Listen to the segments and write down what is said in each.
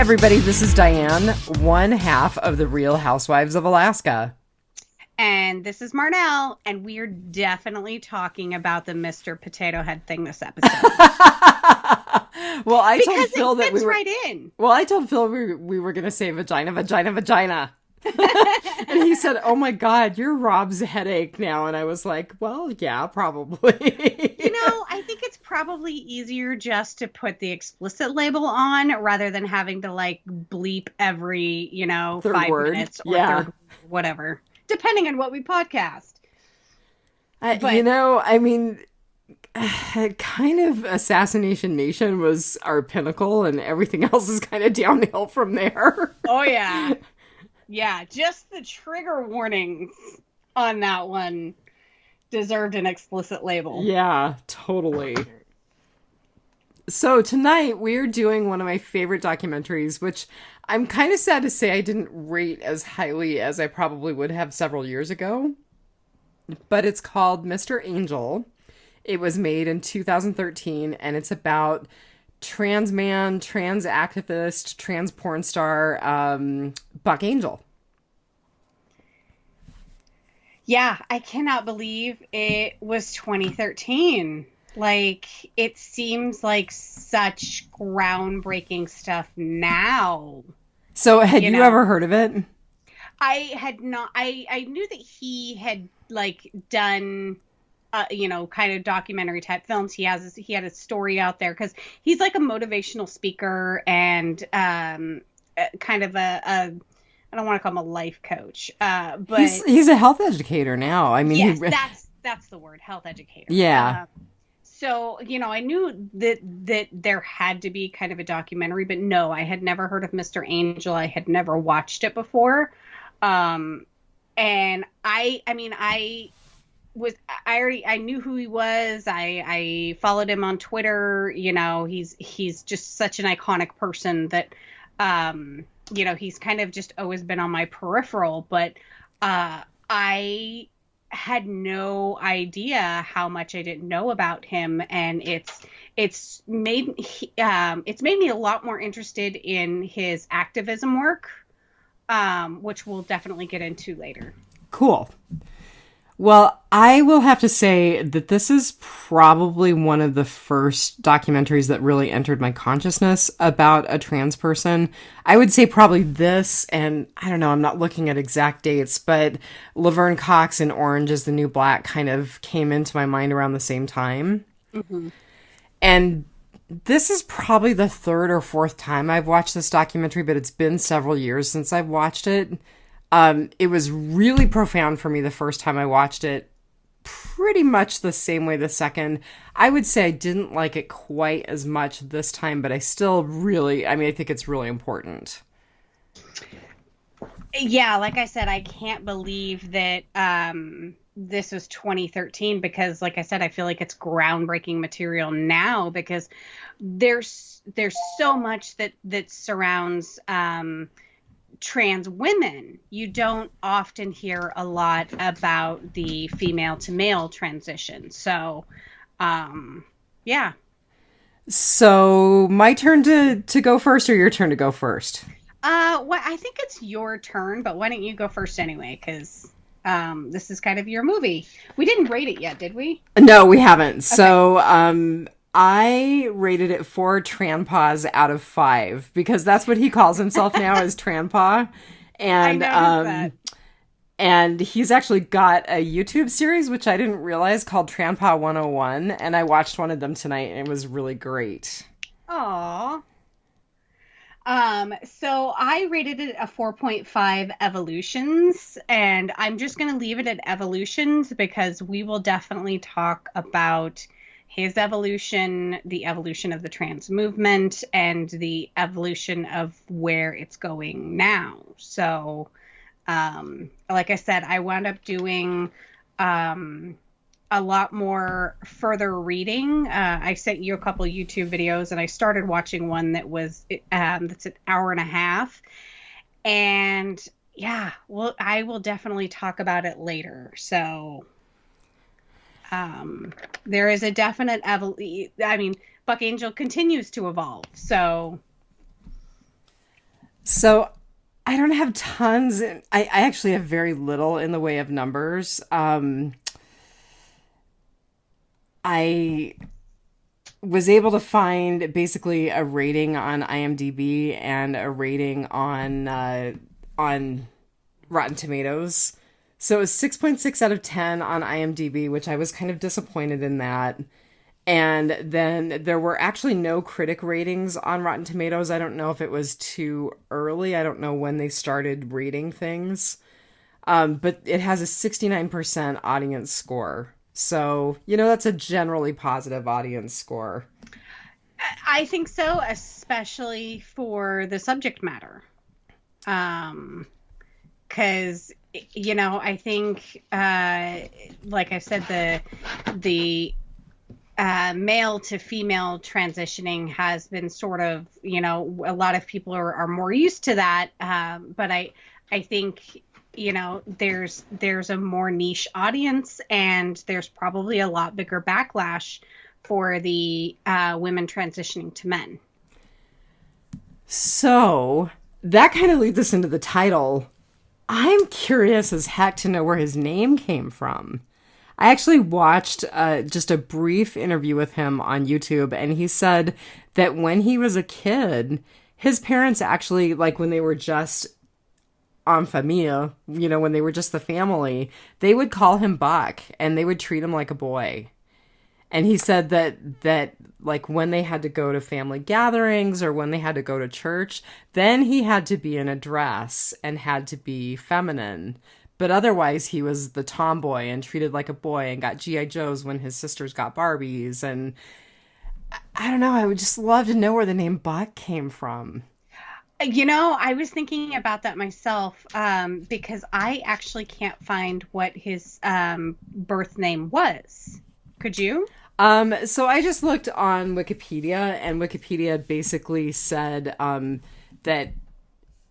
everybody, this is Diane, one half of the Real Housewives of Alaska. And this is Marnell, and we're definitely talking about the Mr. Potato Head thing this episode. Well, I told Phil that we were right in. Well, I told Phil we were going to say vagina, vagina, vagina. And he said, "Oh my God, you're Rob's headache now." And I was like, "Well, yeah, probably." I think it's probably easier just to put the explicit label on rather than having to bleep every, third 5 word. minutes or third, whatever, depending on what we podcast. But, kind of Assassination Nation was our pinnacle, and everything else is kind of downhill from there. Oh, yeah. Yeah, just the trigger warnings on that one deserved an explicit label. Yeah, totally. So tonight we're doing one of my favorite documentaries, which I'm kind of sad to say I didn't rate as highly as I probably would have several years ago. But it's called Mr. Angel. It was made in 2013, and it's about trans man, trans activist, trans porn star, Buck Angel. Yeah, I cannot believe it was 2013. It seems like such groundbreaking stuff now. So, had you ever heard of it? I had not. I knew that he had done kind of documentary type films. He had a story out there because he's like a motivational speaker and kind of a I don't want to call him a life coach, but he's a health educator now. I mean, yes, that's the word, health educator. Yeah. So I knew that there had to be kind of a documentary, but no, I had never heard of Mr. Angel. I had never watched it before, and I knew who he was. I followed him on Twitter. He's just such an iconic person that he's kind of just always been on my peripheral, but I had no idea how much I didn't know about him, and it's made me a lot more interested in his activism work, which we'll definitely get into later. Cool. Well, I will have to say that this is probably one of the first documentaries that really entered my consciousness about a trans person. I would say probably this, and I don't know, I'm not looking at exact dates, but Laverne Cox and Orange is the New Black kind of came into my mind around the same time. Mm-hmm. And this is probably the third or fourth time I've watched this documentary, but it's been several years since I've watched it. It was really profound for me the first time I watched it, pretty much the same way the second. I would say I didn't like it quite as much this time, but I still really, I think it's really important. Yeah, like I said, I can't believe that this was 2013 because, like I said, I feel like it's groundbreaking material now because there's so much that surrounds trans women. You don't often hear a lot about the female to male transition. So, yeah. So my turn to go first, or your turn to go first? Well, I think it's your turn, but why don't you go first anyway? Because this is kind of your movie. We didn't rate it yet, did we? No, we haven't. Okay. So, I rated it 4 Tranpas out of 5 because that's what he calls himself now is Tranpa. And that. And he's actually got a YouTube series, which I didn't realize, called Tranpa 101. And I watched one of them tonight and it was really great. Aww. So I rated it a 4.5 evolutions, and I'm just going to leave it at evolutions because we will definitely talk about his evolution, the evolution of the trans movement, and the evolution of where it's going now. So, like I said, I wound up doing a lot more further reading. I sent you a couple of YouTube videos, and I started watching one that was that's an hour and a half. And yeah, well, I will definitely talk about it later. So there is a definite Buck Angel continues to evolve. So So I don't have tons. I actually have very little in the way of numbers. I was able to find basically a rating on IMDb and a rating on Rotten Tomatoes. So it was 6.6 out of 10 on IMDb, which I was kind of disappointed in that. And then there were actually no critic ratings on Rotten Tomatoes. I don't know if it was too early. I don't know when they started rating things. But it has a 69% audience score. So, that's a generally positive audience score. I think so, especially for the subject matter. Because, I think, like I said, the male to female transitioning has been sort of, a lot of people are more used to that. But I think, there's a more niche audience, and there's probably a lot bigger backlash for the women transitioning to men. So that kind of leads us into the title. I'm curious as heck to know where his name came from. I actually watched just a brief interview with him on YouTube, and he said that when he was a kid, his parents actually, like when they were just en famille, when they were just the family, they would call him Buck, and they would treat him like a boy. And he said that like when they had to go to family gatherings or when they had to go to church, then he had to be in a dress and had to be feminine. But otherwise, he was the tomboy and treated like a boy and got G.I. Joes when his sisters got Barbies. And I don't know, I would just love to know where the name Buck came from. I was thinking about that myself because I actually can't find what his birth name was. Could you? So I just looked on Wikipedia, and Wikipedia basically said that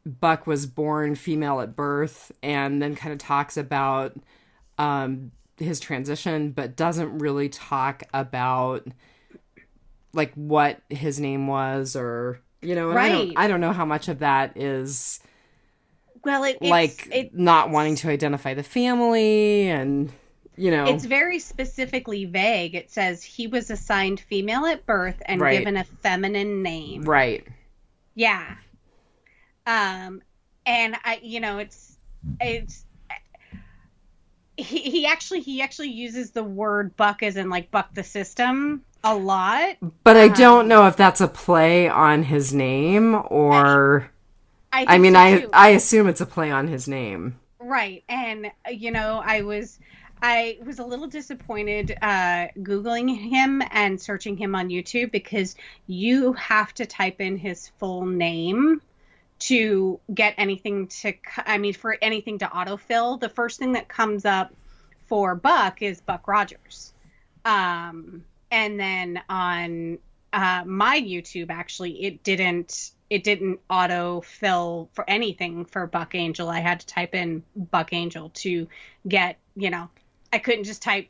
Buck was born female at birth, and then kind of talks about his transition, but doesn't really talk about like what his name was, or Right. I don't know how much of that is Well, not wanting to identify the family, and it's very specifically vague. It says he was assigned female at birth and Right. given a feminine name. Right. Yeah. And it's he actually uses the word buck as in like buck the system a lot. But I don't know if that's a play on his name, or I mean, I assume it's a play on his name. Right. And I was a little disappointed Googling him and searching him on YouTube, because you have to type in his full name to get anything for anything to autofill. The first thing that comes up for Buck is Buck Rogers. And then on my YouTube, actually, it didn't autofill for anything for Buck Angel. I had to type in Buck Angel to get, I couldn't just type,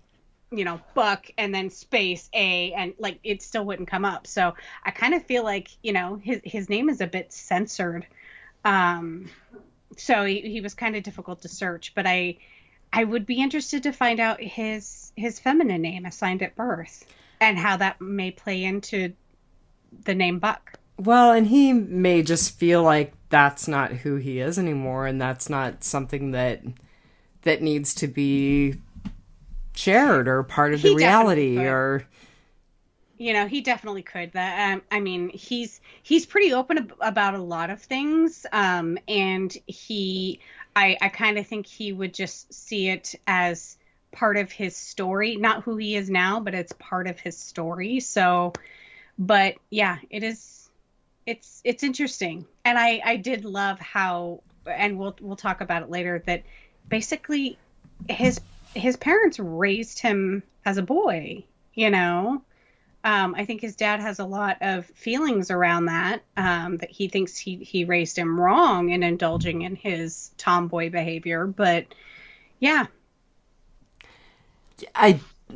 Buck and then space A, and like it still wouldn't come up. So I kind of feel like, his name is a bit censored. So he was kind of difficult to search, but I would be interested to find out his feminine name assigned at birth and how that may play into the name Buck. Well, and he may just feel like that's not who he is anymore, and that's not something that needs to be shared or part of the reality, or he definitely could. That I mean, he's pretty open about a lot of things, and I kind of think he would just see it as part of his story, not who he is now, but it's part of his story. So, but yeah, it's interesting, and I did love how, and we'll talk about it later, that basically his parents raised him as a boy. I think his dad has a lot of feelings around that, that he thinks he raised him wrong in indulging in his tomboy behavior. But yeah.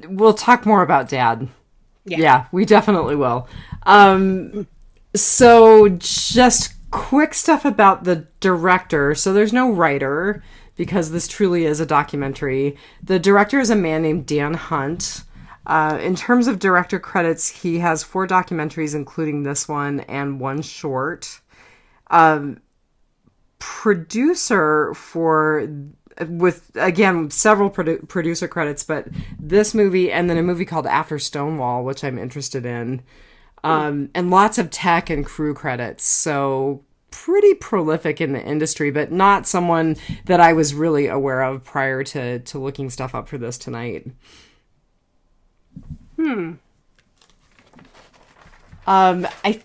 We'll talk more about Dad. Yeah, we definitely will. So just quick stuff about the director. So there's no writer because this truly is a documentary. The director is a man named Dan Hunt. In terms of director credits, he has 4 documentaries, including this one, and 1 short. Producer with, again, several producer credits, but this movie and then a movie called After Stonewall, which I'm interested in. And lots of tech and crew credits. So pretty prolific in the industry, but not someone that I was really aware of prior to looking stuff up for this tonight. I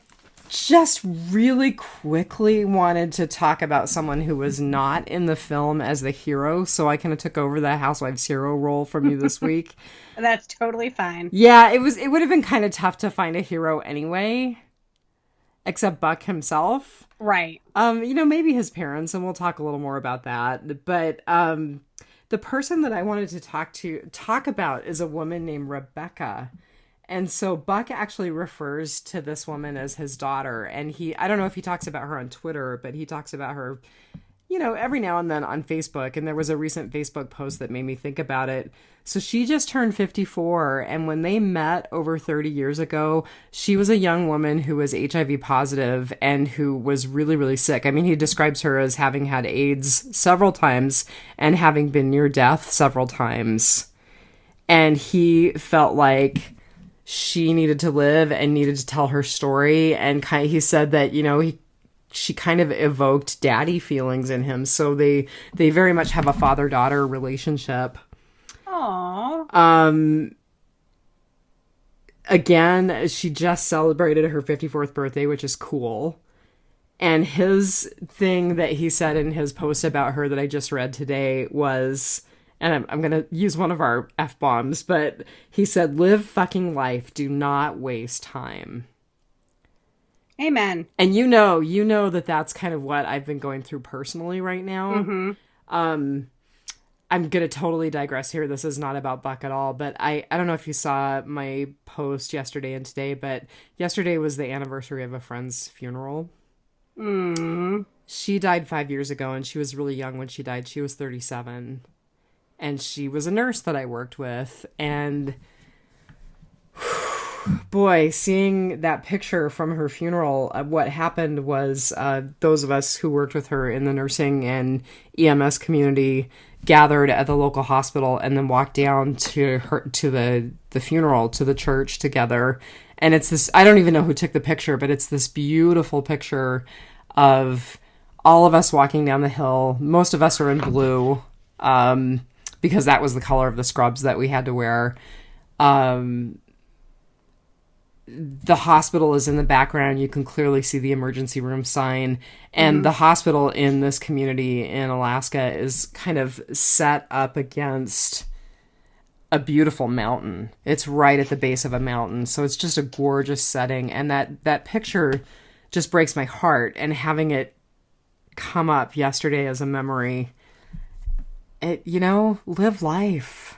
just really quickly wanted to talk about someone who was not in the film as the hero, so I kind of took over the Housewives hero role from you this week. That's totally fine. Yeah, it would have been kind of tough to find a hero anyway, except Buck himself. Right. Maybe his parents, and we'll talk a little more about that. But the person that I wanted to talk about is a woman named Rebecca. And so Buck actually refers to this woman as his daughter. And I don't know if he talks about her on Twitter, but he talks about her, every now and then on Facebook. And there was a recent Facebook post that made me think about it. So she just turned 54. And when they met over 30 years ago, she was a young woman who was HIV positive and who was really, really sick. I mean, he describes her as having had AIDS several times and having been near death several times. And he felt like she needed to live and needed to tell her story. And he said that, she kind of evoked daddy feelings in him. So they very much have a father-daughter relationship. Aww. Again, she just celebrated her 54th birthday, which is cool. And his thing that he said in his post about her that I just read today was, and I'm going to use one of our F-bombs, but he said, "Live fucking life. Do not waste time." Amen. And you know that that's kind of what I've been going through personally right now. Mm-hmm. I'm going to totally digress here. This is not about Buck at all, but I don't know if you saw my post yesterday and today, but yesterday was the anniversary of a friend's funeral. She died 5 years ago, and she was really young when she died. She was 37. And she was a nurse that I worked with. And boy, seeing that picture from her funeral, what happened was those of us who worked with her in the nursing and EMS community gathered at the local hospital and then walked down to the funeral, to the church together. And it's this, I don't even know who took the picture, but it's this beautiful picture of all of us walking down the hill. Most of us are in blue, because that was the color of the scrubs that we had to wear. The hospital is in the background. You can clearly see the emergency room sign. And the hospital in this community in Alaska is kind of set up against a beautiful mountain. It's right at the base of a mountain. So it's just a gorgeous setting. And that picture just breaks my heart. And having it come up yesterday as a memory, live life.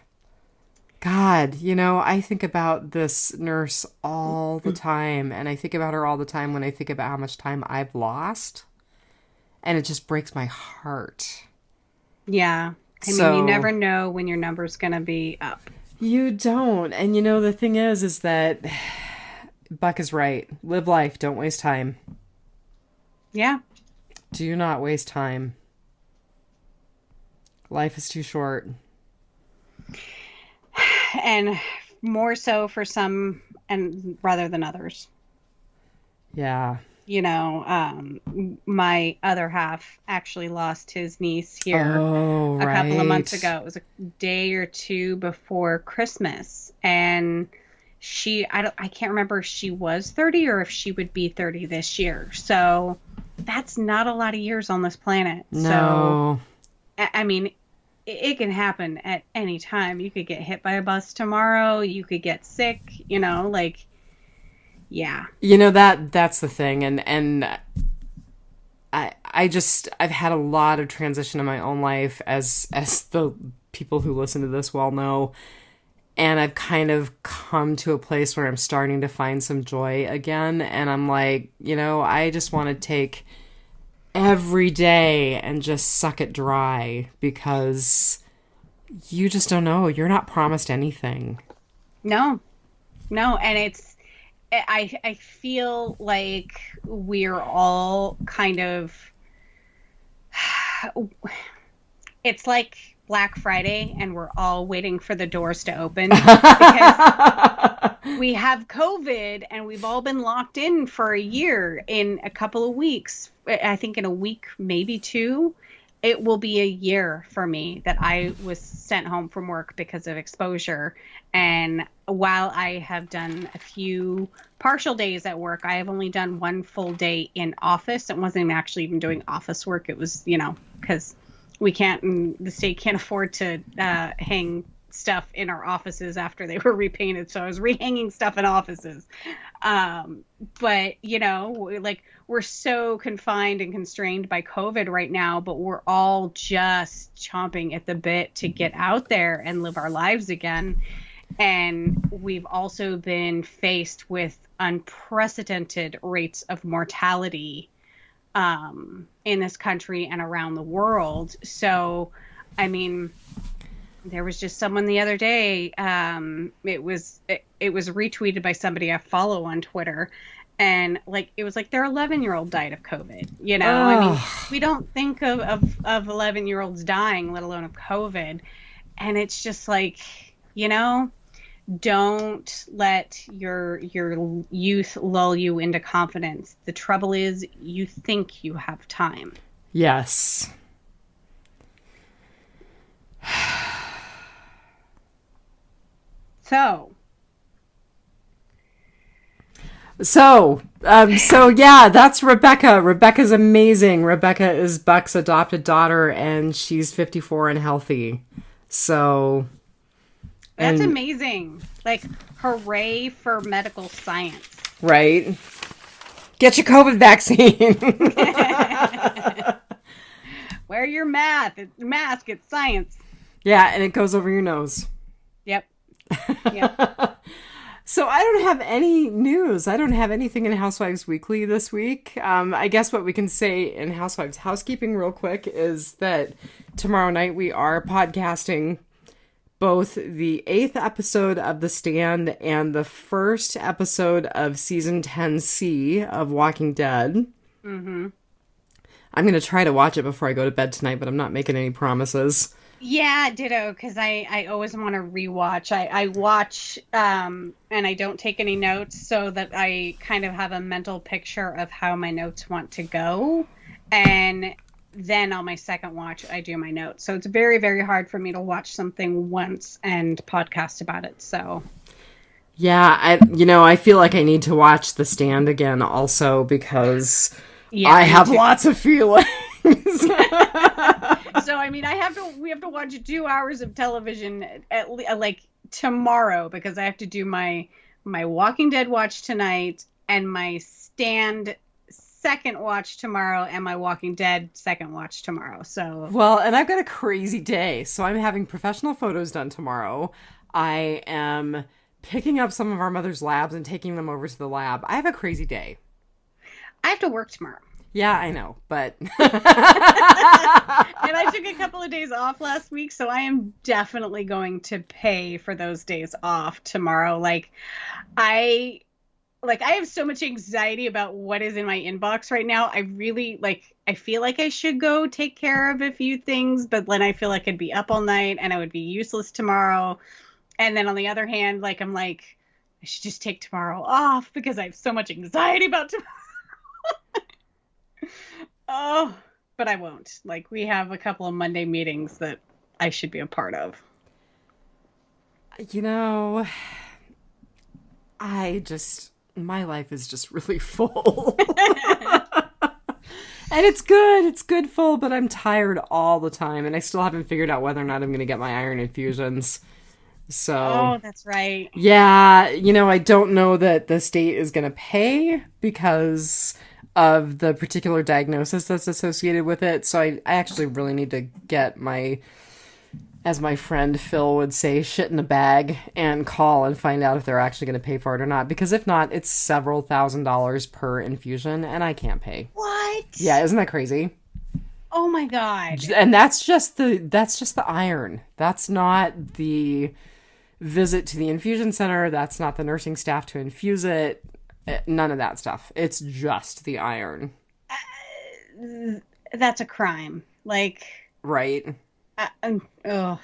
God, I think about this nurse all the time, and I think about her all the time when I think about how much time I've lost, and it just breaks my heart. Yeah. I mean, you never know when your number's going to be up. You don't. And the thing is that Buck is right. Live life. Don't waste time. Yeah. Do not waste time. Life is too short. And more so for some and rather than others. Yeah. My other half actually lost his niece here a couple of months ago. It was a day or two before Christmas. And I can't remember if she was 30 or if she would be 30 this year. So that's not a lot of years on this planet. No. So, I mean, it can happen at any time. You could get hit by a bus tomorrow. You could get sick, yeah. That's the thing. And I've had a lot of transition in my own life, as the people who listen to this well know. And I've kind of come to a place where I'm starting to find some joy again. And I'm like, I just want to take every day and just suck it dry because you just don't know. You're not promised anything. No, and I feel like we're all kind of, it's like Black Friday and we're all waiting for the doors to open because we have COVID and we've all been locked in for a year. In a couple of weeks, I think in a week, maybe two, it will be a year for me that I was sent home from work because of exposure. And while I have done a few partial days at work, I have only done one full day in office. It wasn't actually even doing office work. It was, because the state can't afford to hang stuff in our offices after they were repainted. So I was rehanging stuff in offices. But, we're so confined and constrained by COVID right now, but we're all just chomping at the bit to get out there and live our lives again. And we've also been faced with unprecedented rates of mortality in this country and around the world. So, I mean, there was just someone the other day, it was retweeted by somebody I follow on Twitter, and it was like their 11-year-old died of COVID. I mean, we don't think of 11-year-olds dying, let alone of COVID. And it's just like, don't let your youth lull you into confidence. The trouble is you think you have time. Yes. So yeah, that's Rebecca. Rebecca's amazing. Rebecca is Buck's adopted daughter, and she's 54 and healthy. So that's amazing. Hooray for medical science. Right? Get your COVID vaccine. Wear your mask. It's science. Yeah, and it goes over your nose. Yep. So I don't have any news. I don't have anything in Housewives Weekly this week. I guess what we can say in Housewives housekeeping real quick is that tomorrow night we are podcasting both the 8th episode of The Stand and the first episode of season 10C of Walking Dead. Mm-hmm. I'm going to try to watch it before I go to bed tonight, but I'm not making any promises. Yeah, ditto, because I always want to rewatch. I watch and I don't take any notes so that I kind of have a mental picture of how my notes want to go. And then on my second watch, I do my notes. So it's very, very hard for me to watch something once and podcast about it. So yeah, I feel like I need to watch The Stand again also because I have lots of feelings. So I mean, we have to watch 2 hours of television at tomorrow because I have to do my Walking Dead watch tonight and my Stand second watch tomorrow and my Walking Dead second watch tomorrow. So well, and I've got a crazy day. So I'm having professional photos done tomorrow. I am picking up some of our mother's labs and taking them over to the lab. I have a crazy day. I have to work tomorrow. Yeah, I know, but... And I took a couple of days off last week, so I am definitely going to pay for those days off tomorrow. I have so much anxiety about what is in my inbox right now. I really, I feel like I should go take care of a few things, but then I feel like I'd be up all night and I would be useless tomorrow. And then on the other hand, I should just take tomorrow off because I have so much anxiety about tomorrow. Oh, but I won't. We have a couple of Monday meetings that I should be a part of. My life is just really full. And it's good. It's good full, but I'm tired all the time. And I still haven't figured out whether or not I'm going to get my iron infusions. So. Oh, that's right. Yeah. I don't know that the state is going to pay because of the particular diagnosis that's associated with it. So I actually really need to get my As my friend Phil would say, shit in a bag and call and find out if they're actually going to pay for it or not. Because if not, it's several $1,000s per infusion, and I can't pay. What? Yeah, isn't that crazy? Oh my God. And that's just the iron. That's not the visit to the infusion center. That's not the nursing staff to infuse it. None of that stuff. It's just the iron. That's a crime. Like, right. Oh,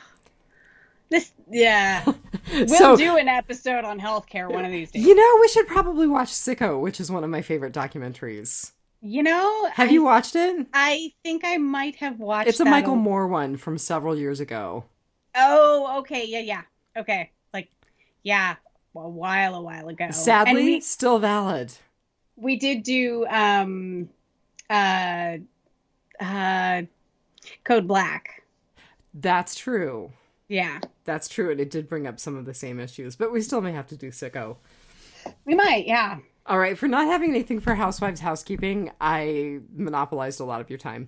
this, yeah. We'll do an episode on healthcare one of these days. You know, we should probably watch Sicko, which is one of my favorite documentaries. You know, have you watched it? I think I might have watched. It's a Michael Moore one from several years ago. Oh, okay, yeah, okay, like, yeah, a while ago. Sadly, still valid. We did do Code Black. That's true. Yeah, that's true, and it did bring up some of the same issues, but we still may have to do Sicko. We might, yeah. All right, for not having anything for Housewives housekeeping, I monopolized a lot of your time.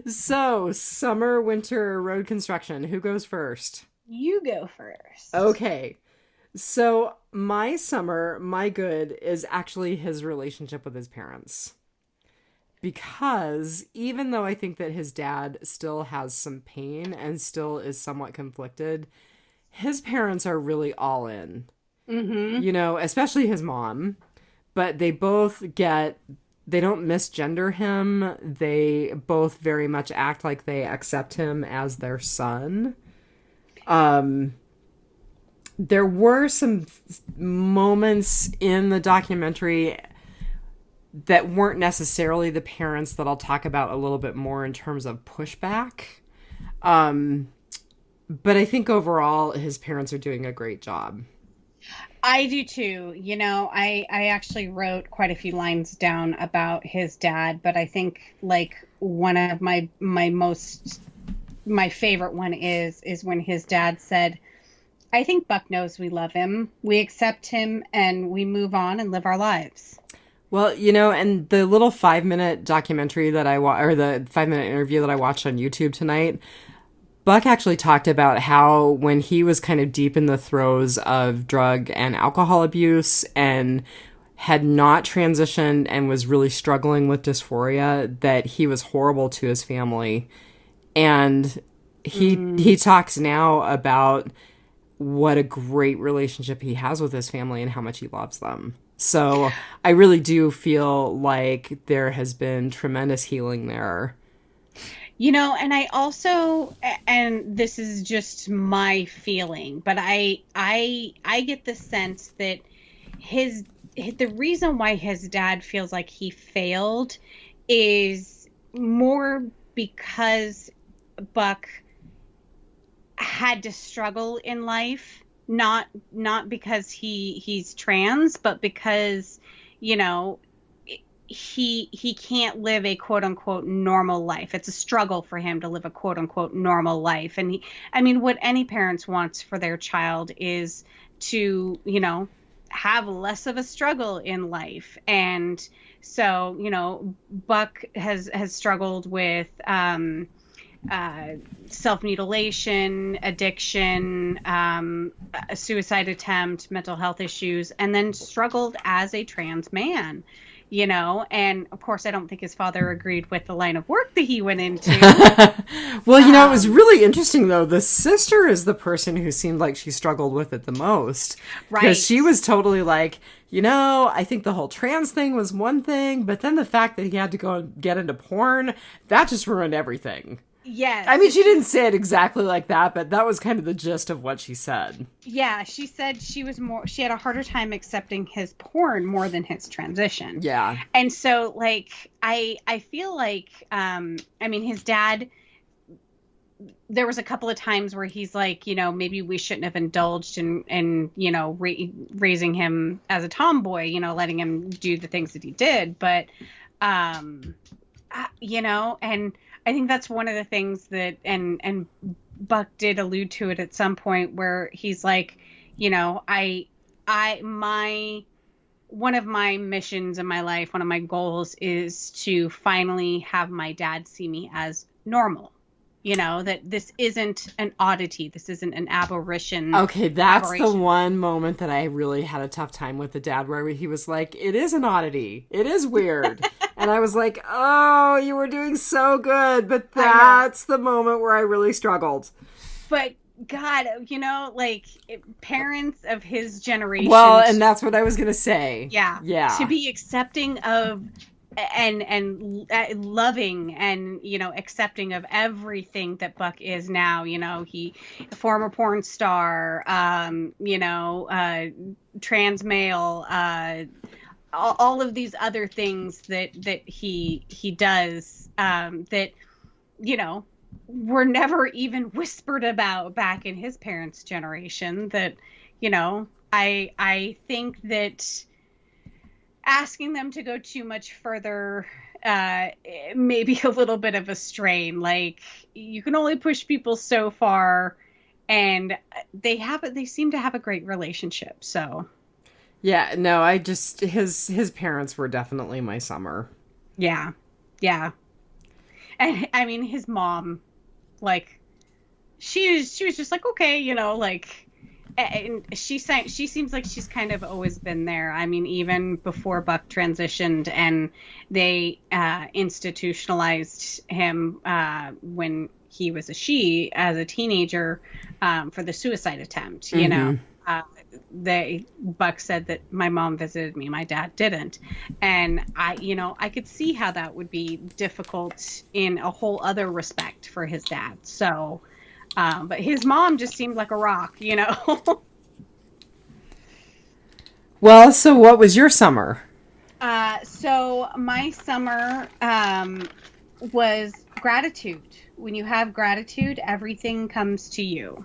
So, summer, winter, road construction. Who goes first? You go first. Okay. So, my summer, my good, is actually his relationship with his parents. Because even though I think that his dad still has some pain and still is somewhat conflicted, his parents are really all in. Mm-hmm. You know, especially his mom. But they both they don't misgender him. They both very much act like they accept him as their son. There were some moments in the documentary that weren't necessarily the parents that I'll talk about a little bit more in terms of pushback. But I think overall his parents are doing a great job. I do too. You know, I actually wrote quite a few lines down about his dad, but I think like one of my favorite one is when his dad said, I think Buck knows we love him. We accept him and we move on and live our lives. Well, you know, and the little 5-minute documentary that or the 5-minute interview that I watched on YouTube tonight, Buck actually talked about how when he was kind of deep in the throes of drug and alcohol abuse and had not transitioned and was really struggling with dysphoria, that he was horrible to his family. And he talks now about what a great relationship he has with his family and how much he loves them. So I really do feel like there has been tremendous healing there. You know, and I also, and this is just my feeling, but I get the sense that the reason why his dad feels like he failed is more because Buck had to struggle in life, not because he's trans, but because, you know, he can't live a quote unquote normal life. It's a struggle for him to live a quote unquote normal life. And what any parents wants for their child is to, you know, have less of a struggle in life. And so, you know, Buck has struggled with self-mutilation, addiction, a suicide attempt, mental health issues, and then struggled as a trans man. You know, and of course, I don't think his father agreed with the line of work that he went into. Well, you know, it was really interesting, though. The sister is the person who seemed like she struggled with it the most. Right. Because she was totally like, you know, I think the whole trans thing was one thing, but then the fact that he had to go and get into porn, that just ruined everything. Yes. I mean, she didn't say it exactly like that, but that was kind of the gist of what she said. Yeah, she said she had a harder time accepting his porn more than his transition. Yeah. And so, like, I feel like, his dad, there was a couple of times where he's like, you know, maybe we shouldn't have indulged in you know, raising him as a tomboy, you know, letting him do the things that he did. But, you know, and I think that's one of the things that, and Buck did allude to it at some point where he's like, you know, one of my missions in my life, one of my goals is to finally have my dad see me as normal. that this isn't an oddity. This isn't an aberration. Okay, that's the one moment that I really had a tough time with the dad, where he was like, it is an oddity. It is weird. And I was like, oh, you were doing so good. But that's the moment where I really struggled. But God, parents of his generation. Well, and that's what I was going to say. Yeah. Yeah. To be accepting of and loving and, accepting of everything that Buck is now. He, former porn star, trans male, all of these other things that he does, that, were never even whispered about back in his parents' generation. That, I think that asking them to go too much further may be a little bit of a strain. Like, you can only push people so far, and they seem to have a great relationship. So yeah, no, his parents were definitely my summer. Yeah. And I mean, his mom, like, she was just like, okay, and she seems like she's kind of always been there. I mean, even before Buck transitioned and they institutionalized him when he was as a teenager, for the suicide attempt. Buck said that my mom visited me, my dad didn't, and I could see how that would be difficult in a whole other respect for his dad. So. But his mom just seemed like a rock, Well, so what was your summer? So my summer was gratitude. When you have gratitude, everything comes to you.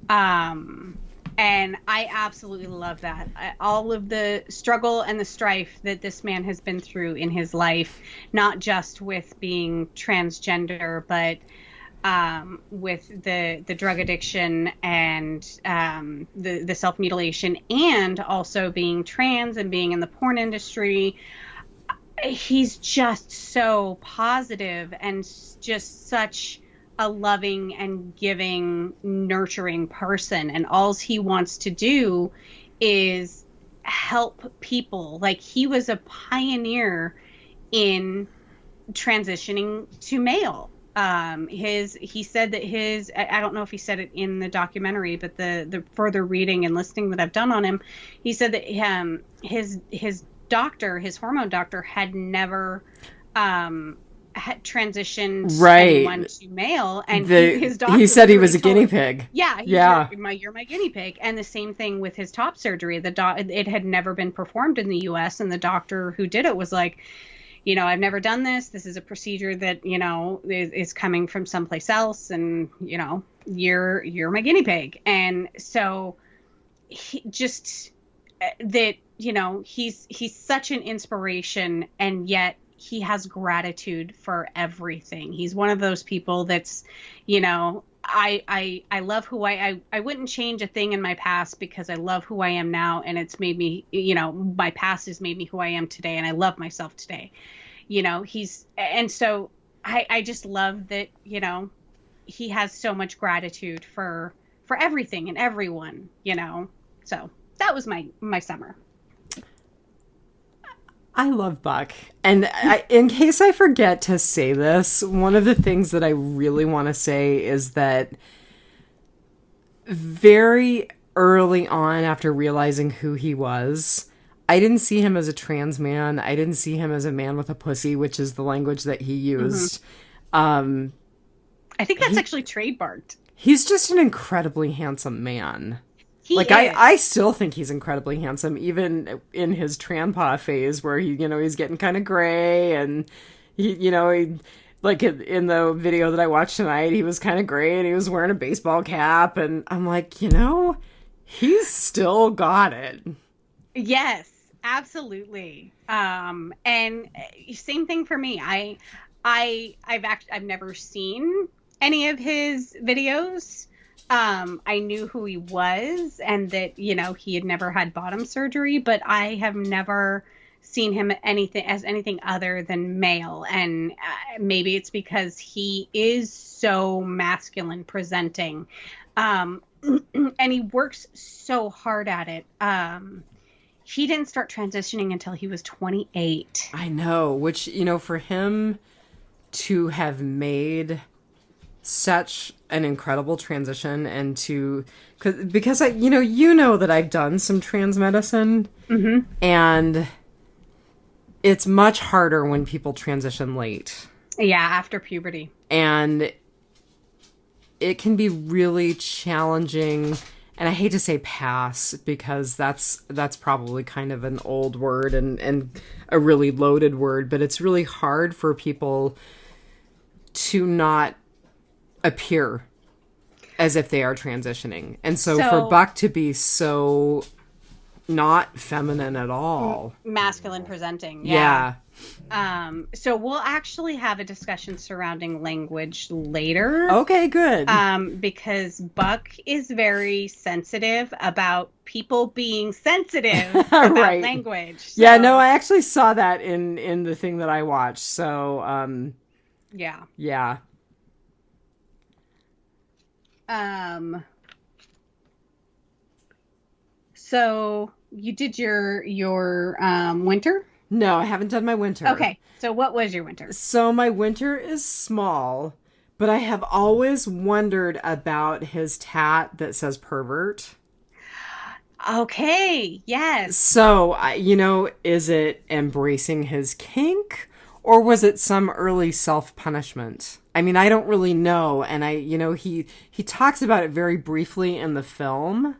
And I absolutely love that. All of the struggle and the strife that this man has been through in his life, not just with being transgender, but with the drug addiction and the self-mutilation, and also being trans and being in the porn industry. He's just so positive and just such a loving and giving, nurturing person. And all he wants to do is help people. Like, he was a pioneer in transitioning to male. He said that I don't know if he said it in the documentary, but the further reading and listening that I've done on him, he said that his doctor, his hormone doctor, had never had transitioned anyone to male, and his doctor, he said he was a guinea pig. Yeah. You're my guinea pig. And the same thing with his top surgery. It had never been performed in the U.S., and the doctor who did it was like, I've never done this. This is a procedure that, is coming from someplace else. And, you're my guinea pig. And so he's such an inspiration, and yet he has gratitude for everything. He's one of those people that's, I love who I wouldn't change a thing in my past, because I love who I am now, and it's made me, my past has made me who I am today, and I love myself today. And so I just love that, he has so much gratitude for everything and everyone, so that was my summer. I love Buck. And in case I forget to say this, one of the things that I really want to say is that very early on, after realizing who he was, I didn't see him as a trans man. I didn't see him as a man with a pussy, which is the language that he used. Mm-hmm. I think that's actually trademarked. He's just an incredibly handsome man. I still think he's incredibly handsome, even in his tranpa phase, where he's getting kind of gray, and he like in the video that I watched tonight, he was kind of gray and he was wearing a baseball cap, and I'm like, he's still got it. Yes, absolutely. And same thing for me. I've never seen any of his videos. I knew who he was, and that, he had never had bottom surgery, but I have never seen him anything other than male. And maybe it's because he is so masculine presenting. And he works so hard at it. He didn't start transitioning until he was 28. I know, which, for him to have made such an incredible transition and because that I've done some trans medicine, and it's much harder when people transition late. Yeah, after puberty. And it can be really challenging, and I hate to say pass because that's probably kind of an old word and a really loaded word, but it's really hard for people to not appear as if they are transitioning. And so for Buck to be so not feminine at all. Masculine presenting. Yeah. So we'll actually have a discussion surrounding language later. Okay, good. Because Buck is very sensitive about people being sensitive about right. language. So, yeah, no, I actually saw that in the thing that I watched. So, yeah. Yeah. So you did your winter? No, I haven't done my winter. Okay. So what was your winter? So my winter is small, but I have always wondered about his tat that says pervert. Okay. Yes. So, is it embracing his kink, or was it some early self-punishment? I mean, I don't really know. And he talks about it very briefly in the film.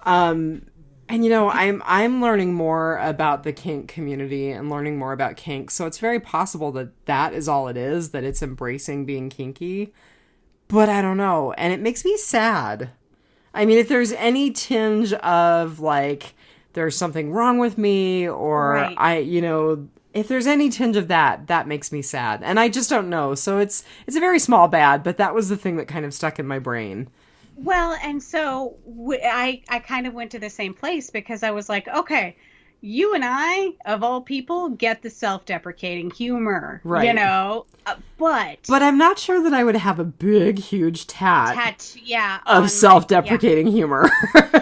And I'm learning more about the kink community and learning more about kink. So it's very possible that is all it is, that it's embracing being kinky. But I don't know. And it makes me sad. I mean, if there's any tinge of there's something wrong with me, or right. If there's any tinge of that makes me sad. And I just don't know. So it's a very small bad, but that was the thing that kind of stuck in my brain. Well, and so I kind of went to the same place because I was like, okay, you and I, of all people, get the self-deprecating humor, right? But I'm not sure that I would have a big, huge tat of on self-deprecating humor,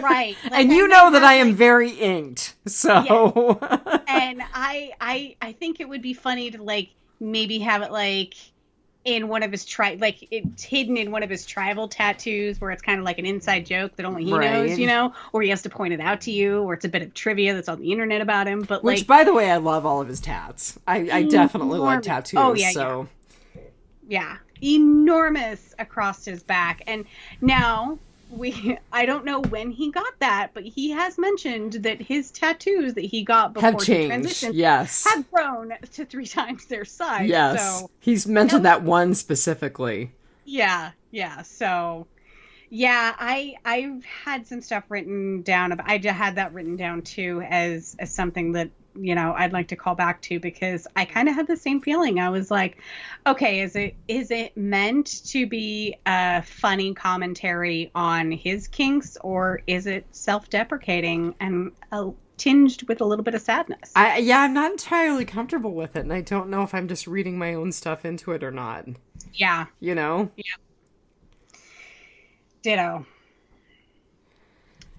right? And that I am very inked, so. Yeah. And I think it would be funny to maybe have it in one of his it's hidden in one of his tribal tattoos where it's kind of like an inside joke that only he knows, or he has to point it out to you, or it's a bit of trivia that's on the internet about him. But which, by the way, I love all of his tats. I definitely like tattoos. Oh yeah, so yeah, enormous across his back. And now I don't know when he got that, but he has mentioned that his tattoos that he got before have changed. He transitioned, yes, have grown to 3 times their size. Yes, so, he's mentioned that one specifically. Yeah. So, yeah, I've had some stuff written down. I had that written down too as something that I'd like to call back to, because I kind of had the same feeling. I was like, okay, is it meant to be a funny commentary on his kinks, or is it self-deprecating and tinged with a little bit of sadness? I'm not entirely comfortable with it, and I don't know if I'm just reading my own stuff into it or not. Yeah. Yeah. Ditto.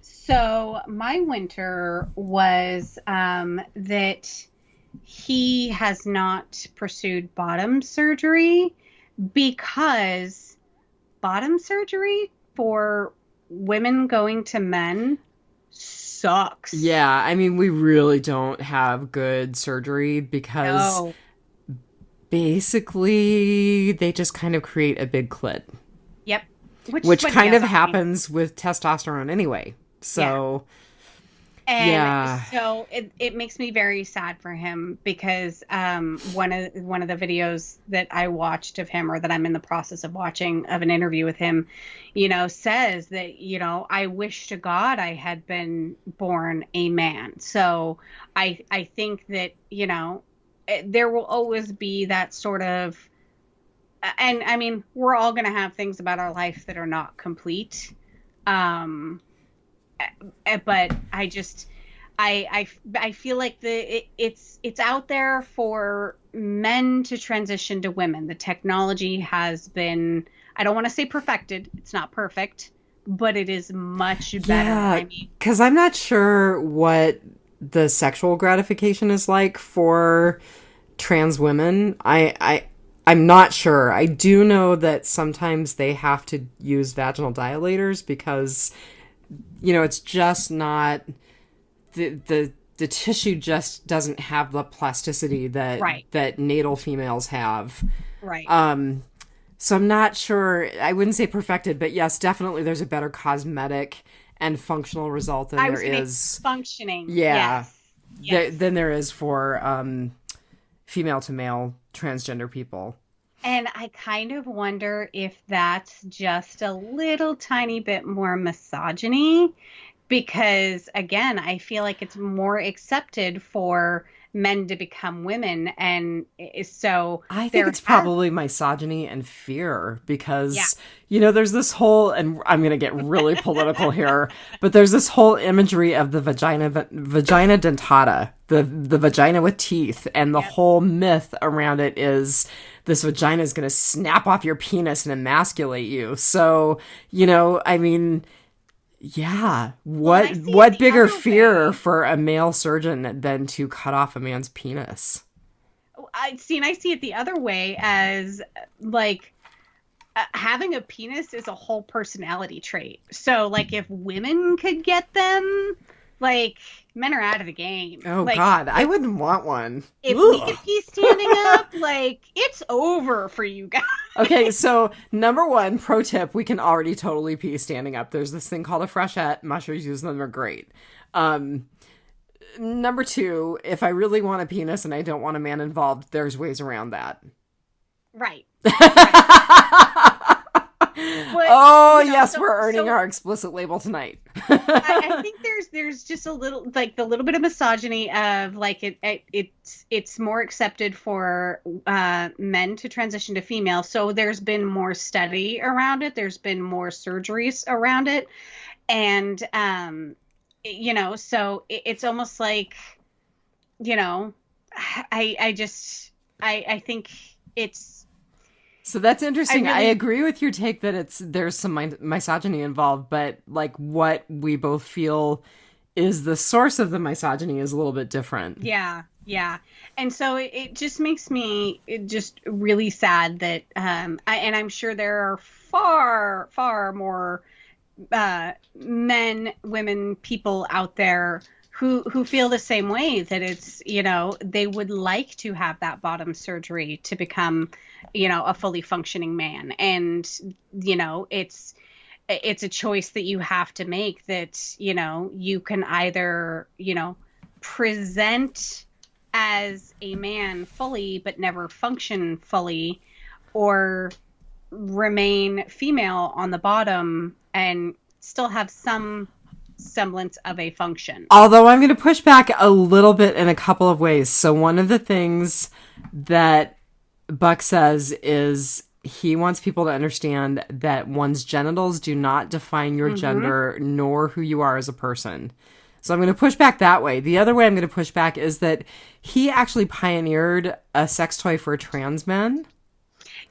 So my winter was that he has not pursued bottom surgery, because bottom surgery for women going to men sucks. Yeah, I mean, we really don't have good surgery because basically they just kind of create a big clit. Yep. Which kind of happens with testosterone anyway. So, so it makes me very sad for him, because one of the videos that I watched of him, or that I'm in the process of watching, of an interview with him, says that, I wish to God I had been born a man. So I think that, there will always be that sort of, and I mean, we're all going to have things about our life that are not complete. But I feel like it's out there for men to transition to women. The technology has been, I don't want to say perfected. It's not perfect, but it is much better. Yeah, I mean, because I'm not sure what the sexual gratification is like for trans women. I'm not sure. I do know that sometimes they have to use vaginal dilators because, it's just not the tissue just doesn't have the plasticity that right, that natal females have. right. So I'm not sure. I wouldn't say perfected, but yes, definitely there's a better cosmetic and functional result than I there was going to is. functioning. Yeah, Yes. Yes. than there is for female to male transgender people. And I kind of wonder if that's just a little tiny bit more misogyny because, again, I feel like it's more accepted for men to become women. And so I think there it's has, probably misogyny and fear yeah, because, there's this whole, and I'm going to get really political here, but there's this whole imagery of the vagina dentata, the vagina with teeth, and the yep. whole myth around it is this vagina is going to snap off your penis and emasculate you. So, I mean, yeah, Well, and I what see it the bigger other fear way. for a male surgeon than to cut off a man's penis? And I see it the other way as like having a penis is a whole personality trait. So, like, if women could get them, like, men are out of the game. Oh Like, God, I wouldn't want one. if we Ugh. could be standing up, like, it's over for you guys. Okay, so number one, pro tip, we can already totally pee standing up. There's this thing called a freshette. Mushers use them, they're great. Um, Number two, if I really want a penis and I don't want a man involved, there's ways around that. Right. Right. But, Oh, you know, yes, so, we're earning so our explicit label tonight. I think there's just a little like the little bit of misogyny of like it's more accepted for men to transition to female. So there's been more study around it. There's been more surgeries around it, and so it's almost like I think it's So that's interesting. I really agree with your take that there's some misogyny involved, but like what we both feel is the source of the misogyny is a little bit different. yeah. And so it just makes me just really sad that and I'm sure there are far more men, women, people out there who feel the same way that it's, they would like to have that bottom surgery to become, a fully functioning man. And, it's a choice that you have to make that, you can either, present as a man fully, but never function fully, or remain female on the bottom and still have some semblance of a function. Although I'm going to push back a little bit in a couple of ways. So one of the things that Buck says is he wants people to understand that one's genitals do not define your gender nor who you are as a person. So I'm going to push back that way. The other way I'm going to push back is that he actually pioneered a sex toy for trans men.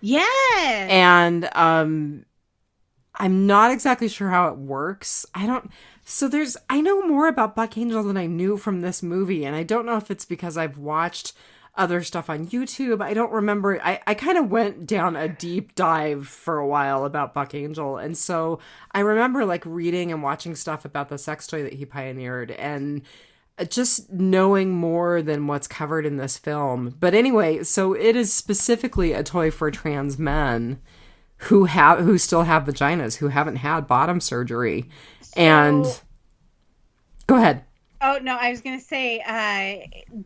Yes. And I'm not exactly sure how it works. I know more about Buck Angel than I knew from this movie, and I don't know if it's because I've watched other stuff on YouTube. I don't remember. I kind of went down a deep dive for a while about Buck Angel, and so I remember like reading and watching stuff about the sex toy that he pioneered, and just knowing more than what's covered in this film. But anyway, so it is specifically a toy for trans men who still have vaginas, who haven't had bottom surgery. And go ahead. Oh no, I was gonna say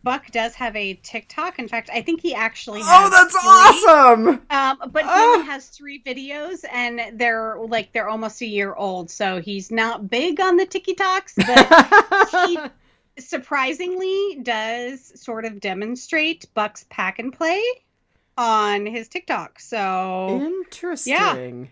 Buck does have a TikTok. In fact, I think he actually has Oh, that's awesome. But he only has 3 videos, and they're almost a year old. So he's not big on the TikToks, but he surprisingly does sort of demonstrate Buck's pack and play on his TikTok. So Interesting. yeah.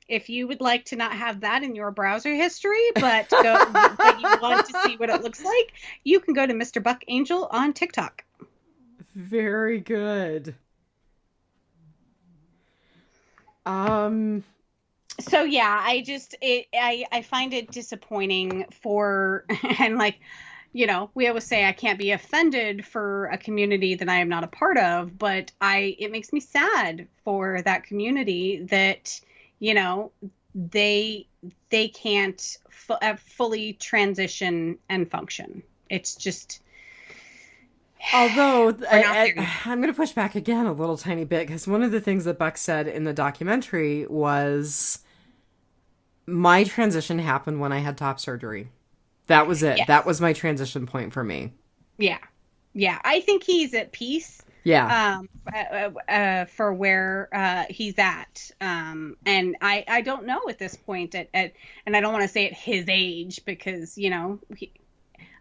If you would like to not have that in your browser history, but you want to see what it looks like, you can go to Mr. Buck Angel on TikTok. Very good. So yeah, I find it disappointing for, and like, you know, we always say I can't be offended for a community that I am not a part of, but it makes me sad for that community that, you know, they can't fully transition and function. It's just. Although I'm going to push back again a little tiny bit, because one of the things that Buck said in the documentary was, my transition happened when I had top surgery. That was it. Yes. That was my transition point for me. Yeah. Yeah. I think he's at peace. Yeah. For where he's at. And I don't know at this point and I don't want to say at his age, because, you know,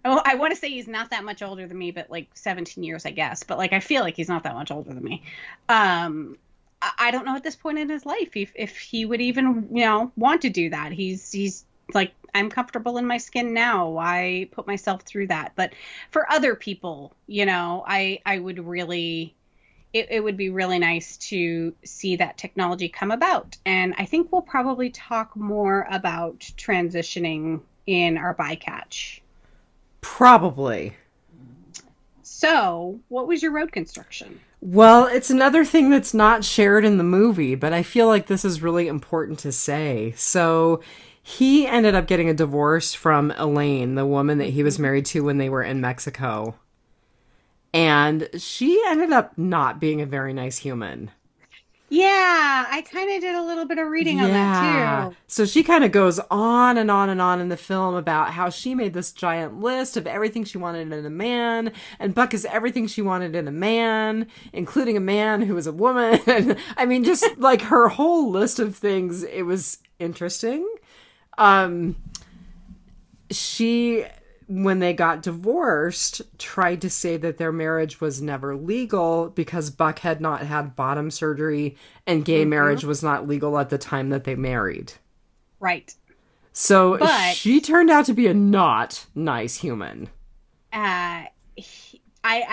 I want to say he's not that much older than me, but like 17 years, I guess. But like, I feel like he's not that much older than me. I don't know at this point in his life if he would even, you know, want to do that. He's like, I'm comfortable in my skin now. I put myself through that. But for other people, you know, I would really, it would be really nice to see that technology come about. And I think we'll probably talk more about transitioning in our bycatch. Probably. So, what was your road construction? Well, it's another thing that's not shared in the movie, but I feel like this is really important to say. So, he ended up getting a divorce from Elaine, the woman that he was married to when they were in Mexico. And she ended up not being a very nice human. Yeah, I kind of did a little bit of reading on that too. So she kind of goes on and on and on in the film about how she made this giant list of everything she wanted in a man, and Buck is everything she wanted in a man, including a man who was a woman. And I mean, just like her whole list of things, it was interesting. She, when they got divorced, tried to say that their marriage was never legal because Buck had not had bottom surgery and gay marriage was not legal at the time that they married. Right. So she turned out to be a not nice human. I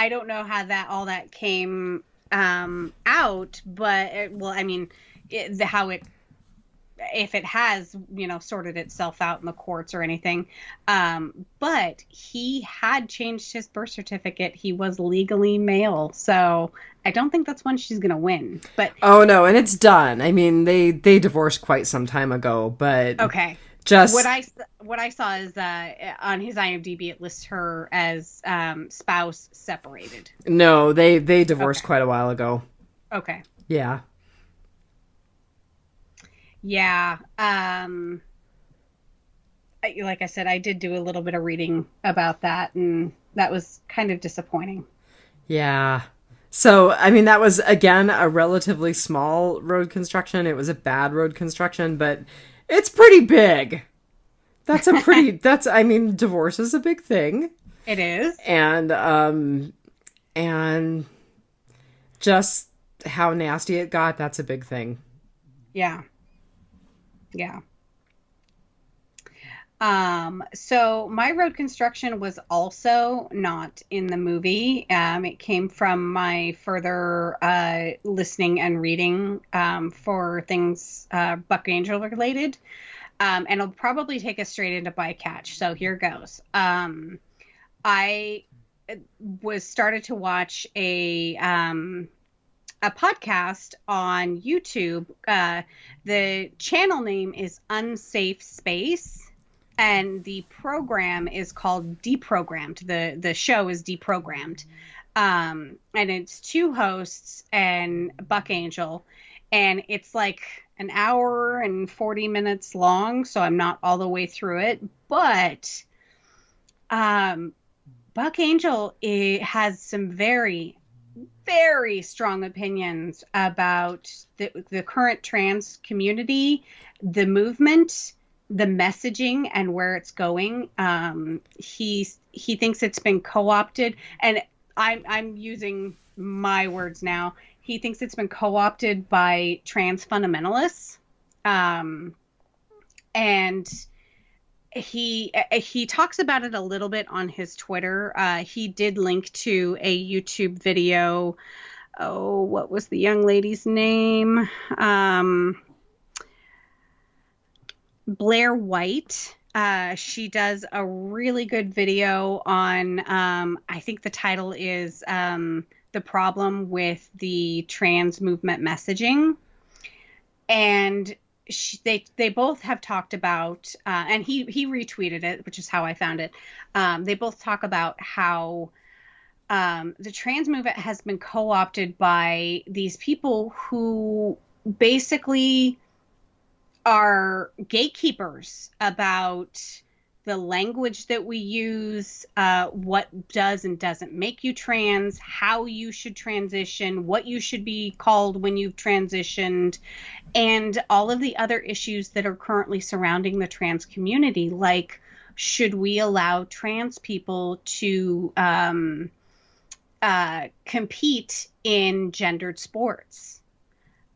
don't know how all that came out, but if it has, you know, sorted itself out in the courts or anything. But he had changed his birth certificate. He was legally male. So I don't think that's one she's going to win. But oh, no. And it's done. I mean, they divorced quite some time ago, but okay. Just what I saw is on his IMDb, it lists her as spouse separated. No, they divorced quite a while ago. Okay. Yeah. Yeah. Like I said, I did do a little bit of reading about that, and that was kind of disappointing. Yeah. So, I mean, that was, again, a relatively small road construction. It was a bad road construction, but it's pretty big. I mean, divorce is a big thing. It is. And just how nasty it got, that's a big thing. Yeah. Yeah. So my road construction was also not in the movie. It came from my further listening and reading for things Buck Angel related. And it'll probably take us straight into bycatch. So here goes. I started to watch a podcast on YouTube. The channel name is Unsafe Space, and the program is called Deprogrammed. The show is Deprogrammed. And it's two hosts and Buck Angel, and it's like an hour and 40 minutes long, so I'm not all the way through it, but Buck Angel has some very, very strong opinions about the current trans community, the movement, the messaging, and where it's going. He thinks it's been co-opted, and I'm using my words now. He thinks it's been co-opted by trans fundamentalists, And he talks about it a little bit on his Twitter. He did link to a YouTube video. Oh, what was the young lady's name? Blair White. She does a really good video on, I think the title is The Problem with the Trans Movement Messaging. And they both have talked about, and he retweeted it, which is how I found it. They both talk about how the trans movement has been co-opted by these people who basically are gatekeepers about the language that we use, what does and doesn't make you trans, how you should transition, what you should be called when you've transitioned, and all of the other issues that are currently surrounding the trans community. Like, should we allow trans people to compete in gendered sports?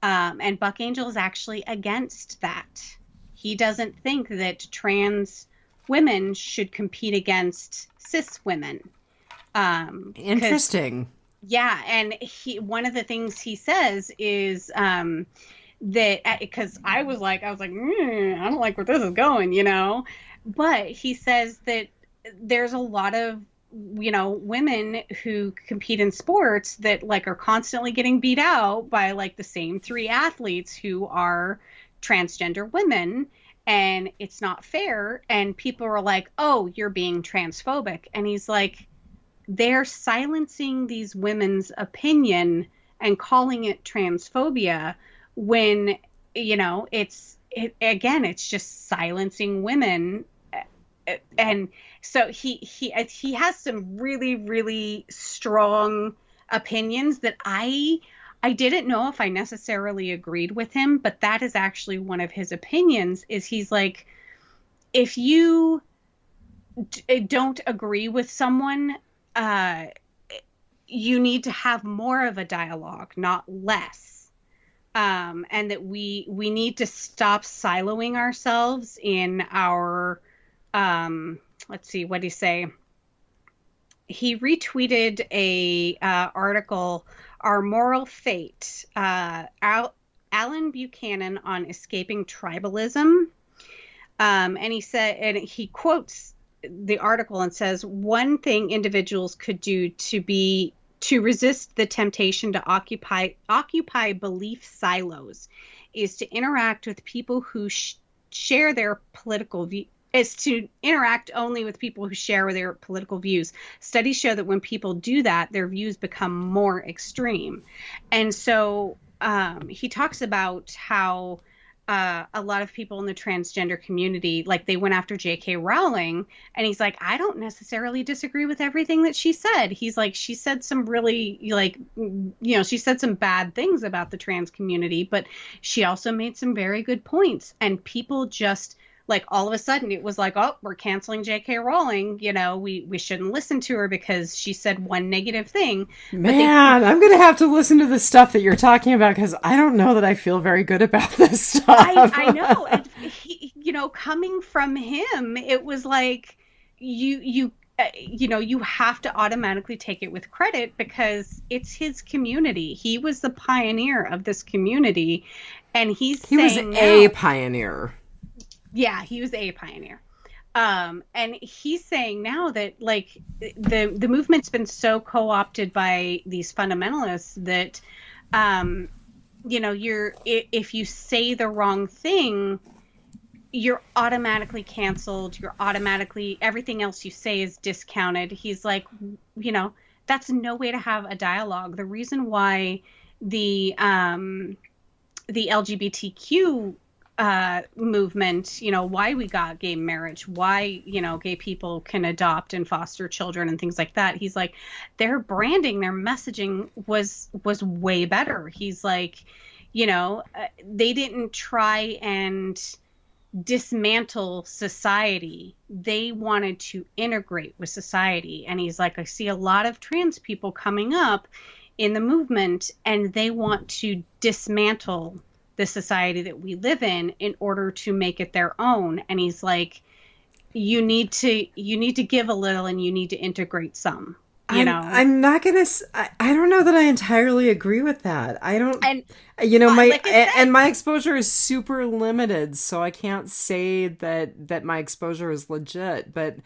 And Buck Angel is actually against that. He doesn't think that trans women should compete against cis women. Interesting. Yeah, and one of the things he says is that, because I was like, I don't like where this is going, you know. But he says that there's a lot of, you know, women who compete in sports that like are constantly getting beat out by like the same three athletes who are transgender women, and it's not fair. And people are like, oh, you're being transphobic. And he's like, they're silencing these women's opinion and calling it transphobia when, you know, it's just silencing women. And so he has some really, really strong opinions that I didn't know if I necessarily agreed with him, but that is actually one of his opinions. Is he's like, if you don't agree with someone, you need to have more of a dialogue, not less. And that we need to stop siloing ourselves in our, let's see, what did he say? He retweeted a article, Our Moral Fate, Alan Buchanan on escaping tribalism. And he said, and he quotes the article and says, one thing individuals could do to resist the temptation to occupy belief silos is to interact with people who share their political view. Is to interact only with people who share their political views. Studies show that when people do that, their views become more extreme. And so he talks about how a lot of people in the transgender community, like they went after J.K. Rowling, and he's like, I don't necessarily disagree with everything that she said. He's like, she said some really, like, you know, she said some bad things about the trans community, but she also made some very good points. And people just, like, all of a sudden it was like, oh, we're canceling J.K. Rowling. You know, we shouldn't listen to her because she said one negative thing. Man, I'm going to have to listen to the stuff that you're talking about because I don't know that I feel very good about this stuff. I know. And he, you know, coming from him, it was like you know, you have to automatically take it with credit because it's his community. He was the pioneer of this community. And he was a pioneer. Yeah, he was a pioneer. And he's saying now that, like, the movement's been so co-opted by these fundamentalists that, you know, if you say the wrong thing, you're automatically canceled. You're automatically, everything else you say is discounted. He's like, you know, that's no way to have a dialogue. The reason why the LGBTQ movement, you know, why we got gay marriage, why, you know, gay people can adopt and foster children and things like that. He's like, their branding, their messaging was way better. He's like, you know, they didn't try and dismantle society. They wanted to integrate with society. And he's like, I see a lot of trans people coming up in the movement and they want to dismantle the society that we live in order to make it their own. And he's like, you need to give a little and you need to integrate some. I'm not gonna. I don't know that I entirely agree with that. I don't. And my like I said, and my exposure is super limited, so I can't say that my exposure is legit. But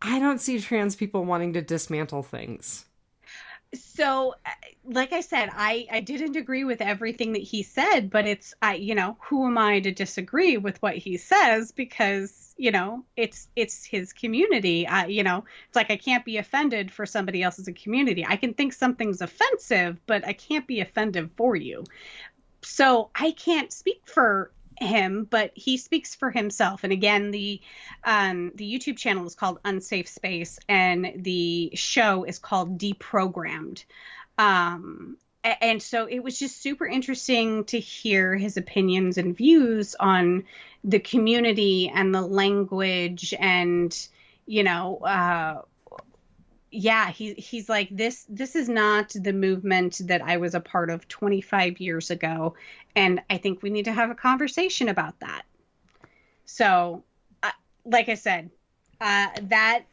I don't see trans people wanting to dismantle things. So, like I said, I didn't agree with everything that he said, but who am I to disagree with what he says? Because, it's his community. It's like I can't be offended for somebody else's community. I can think something's offensive, but I can't be offended for you. So I can't speak for him, but he speaks for himself. And again, the YouTube channel is called Unsafe Space, and the show is called Deprogrammed. And so it was just super interesting to hear his opinions and views on the community and the language, and he's like, this is not the movement that I was a part of 25 years ago. And I think we need to have a conversation about that. So, like I said, that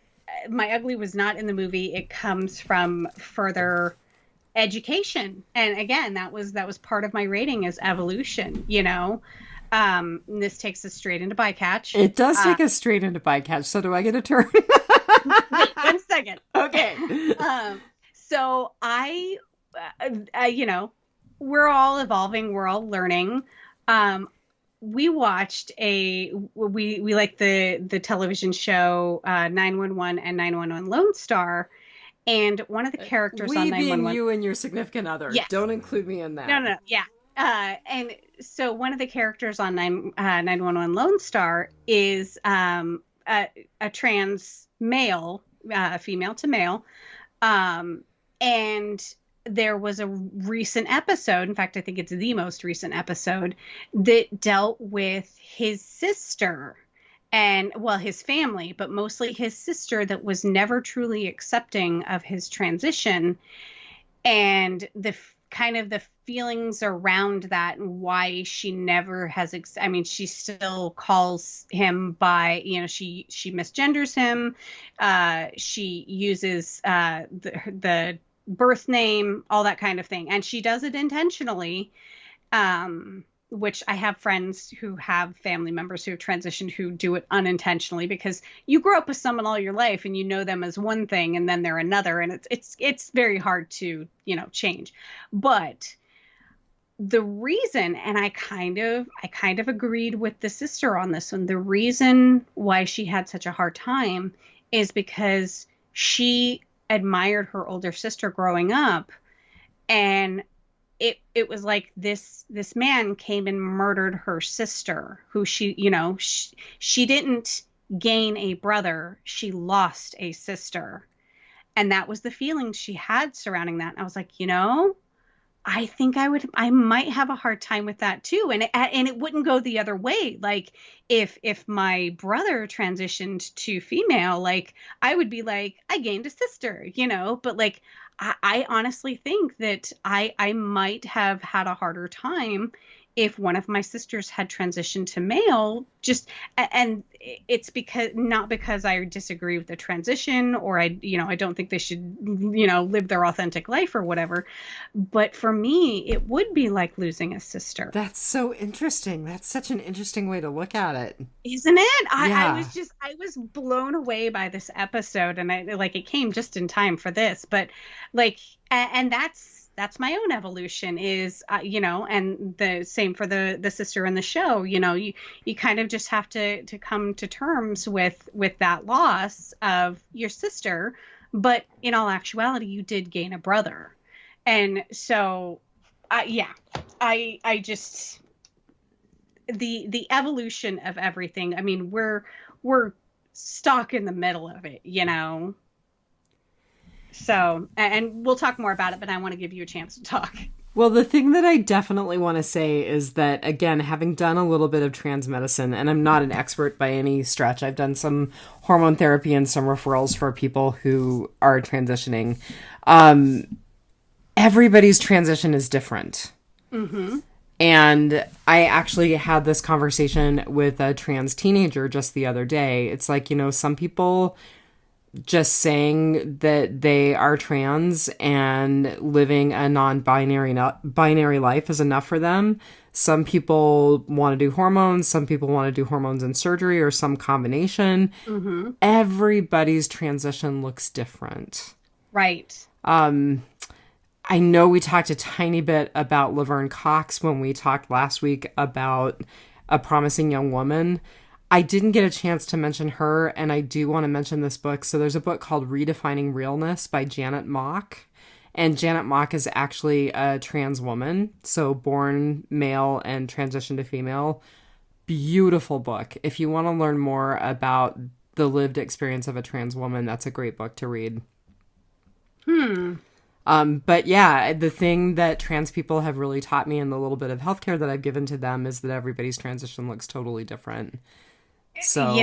My Ugly was not in the movie. It comes from further education. And again, that was part of my rating as evolution, This takes us straight into bycatch. It does take us straight into bycatch. So do I get a turn? Wait 1 second. Okay. So we're all evolving. We're all learning. We watched we like the television show 911 and 911 Lone Star, and one of the characters on 911. Being you and your significant other. Yes. Don't include me in that. No, yeah. And so one of the characters on 911 Lone Star is a trans male, female to male, and there was a recent episode, in fact, I think it's the most recent episode, that dealt with his sister and, well, his family, but mostly his sister, that was never truly accepting of his transition, and the feelings around that, and why she never has, she still calls him by, she misgenders him. She uses the birth name, all that kind of thing. And she does it intentionally, which I have friends who have family members who have transitioned who do it unintentionally, because you grow up with someone all your life and you know them as one thing and then they're another, and it's very hard to, change. But the reason, and I kind of agreed with the sister on this one, the reason why she had such a hard time is because she admired her older sister growing up, and it was like this man came and murdered her sister, who she didn't gain a brother, she lost a sister. And that was the feeling she had surrounding that. And I was like, I think I might have a hard time with that too. And it wouldn't go the other way. Like if my brother transitioned to female, like I would be like, I gained a sister, but like, I honestly think that I might have had a harder time if one of my sisters had transitioned to male, and it's not because I disagree with the transition, or I don't think they should, live their authentic life or whatever. But for me, it would be like losing a sister. That's so interesting. That's such an interesting way to look at it. Isn't it? I was blown away by this episode, and it came just in time for this, but and that's my own evolution is, and the same for the sister in the show. You kind of just have to come to terms with that loss of your sister, but in all actuality, you did gain a brother. And so, I just, the evolution of everything. I mean, we're stuck in the middle of it, So, and we'll talk more about it, but I want to give you a chance to talk. Well, the thing that I definitely want to say is that, again, having done a little bit of trans medicine, and I'm not an expert by any stretch, I've done some hormone therapy and some referrals for people who are transitioning. Everybody's transition is different. Mm-hmm. And I actually had this conversation with a trans teenager just the other day. It's like, some people just saying that they are trans and living a non-binary life is enough for them. Some people want to do hormones. Some people want to do hormones and surgery or some combination. Mm-hmm. Everybody's transition looks different. Right. I know we talked a tiny bit about Laverne Cox when we talked last week about A Promising Young Woman. I didn't get a chance to mention her, and I do want to mention this book. So there's a book called Redefining Realness by Janet Mock. And Janet Mock is actually a trans woman, so born male and transitioned to female. Beautiful book. If you want to learn more about the lived experience of a trans woman, that's a great book to read. But yeah, the thing that trans people have really taught me in the little bit of healthcare that I've given to them is that everybody's transition looks totally different. So,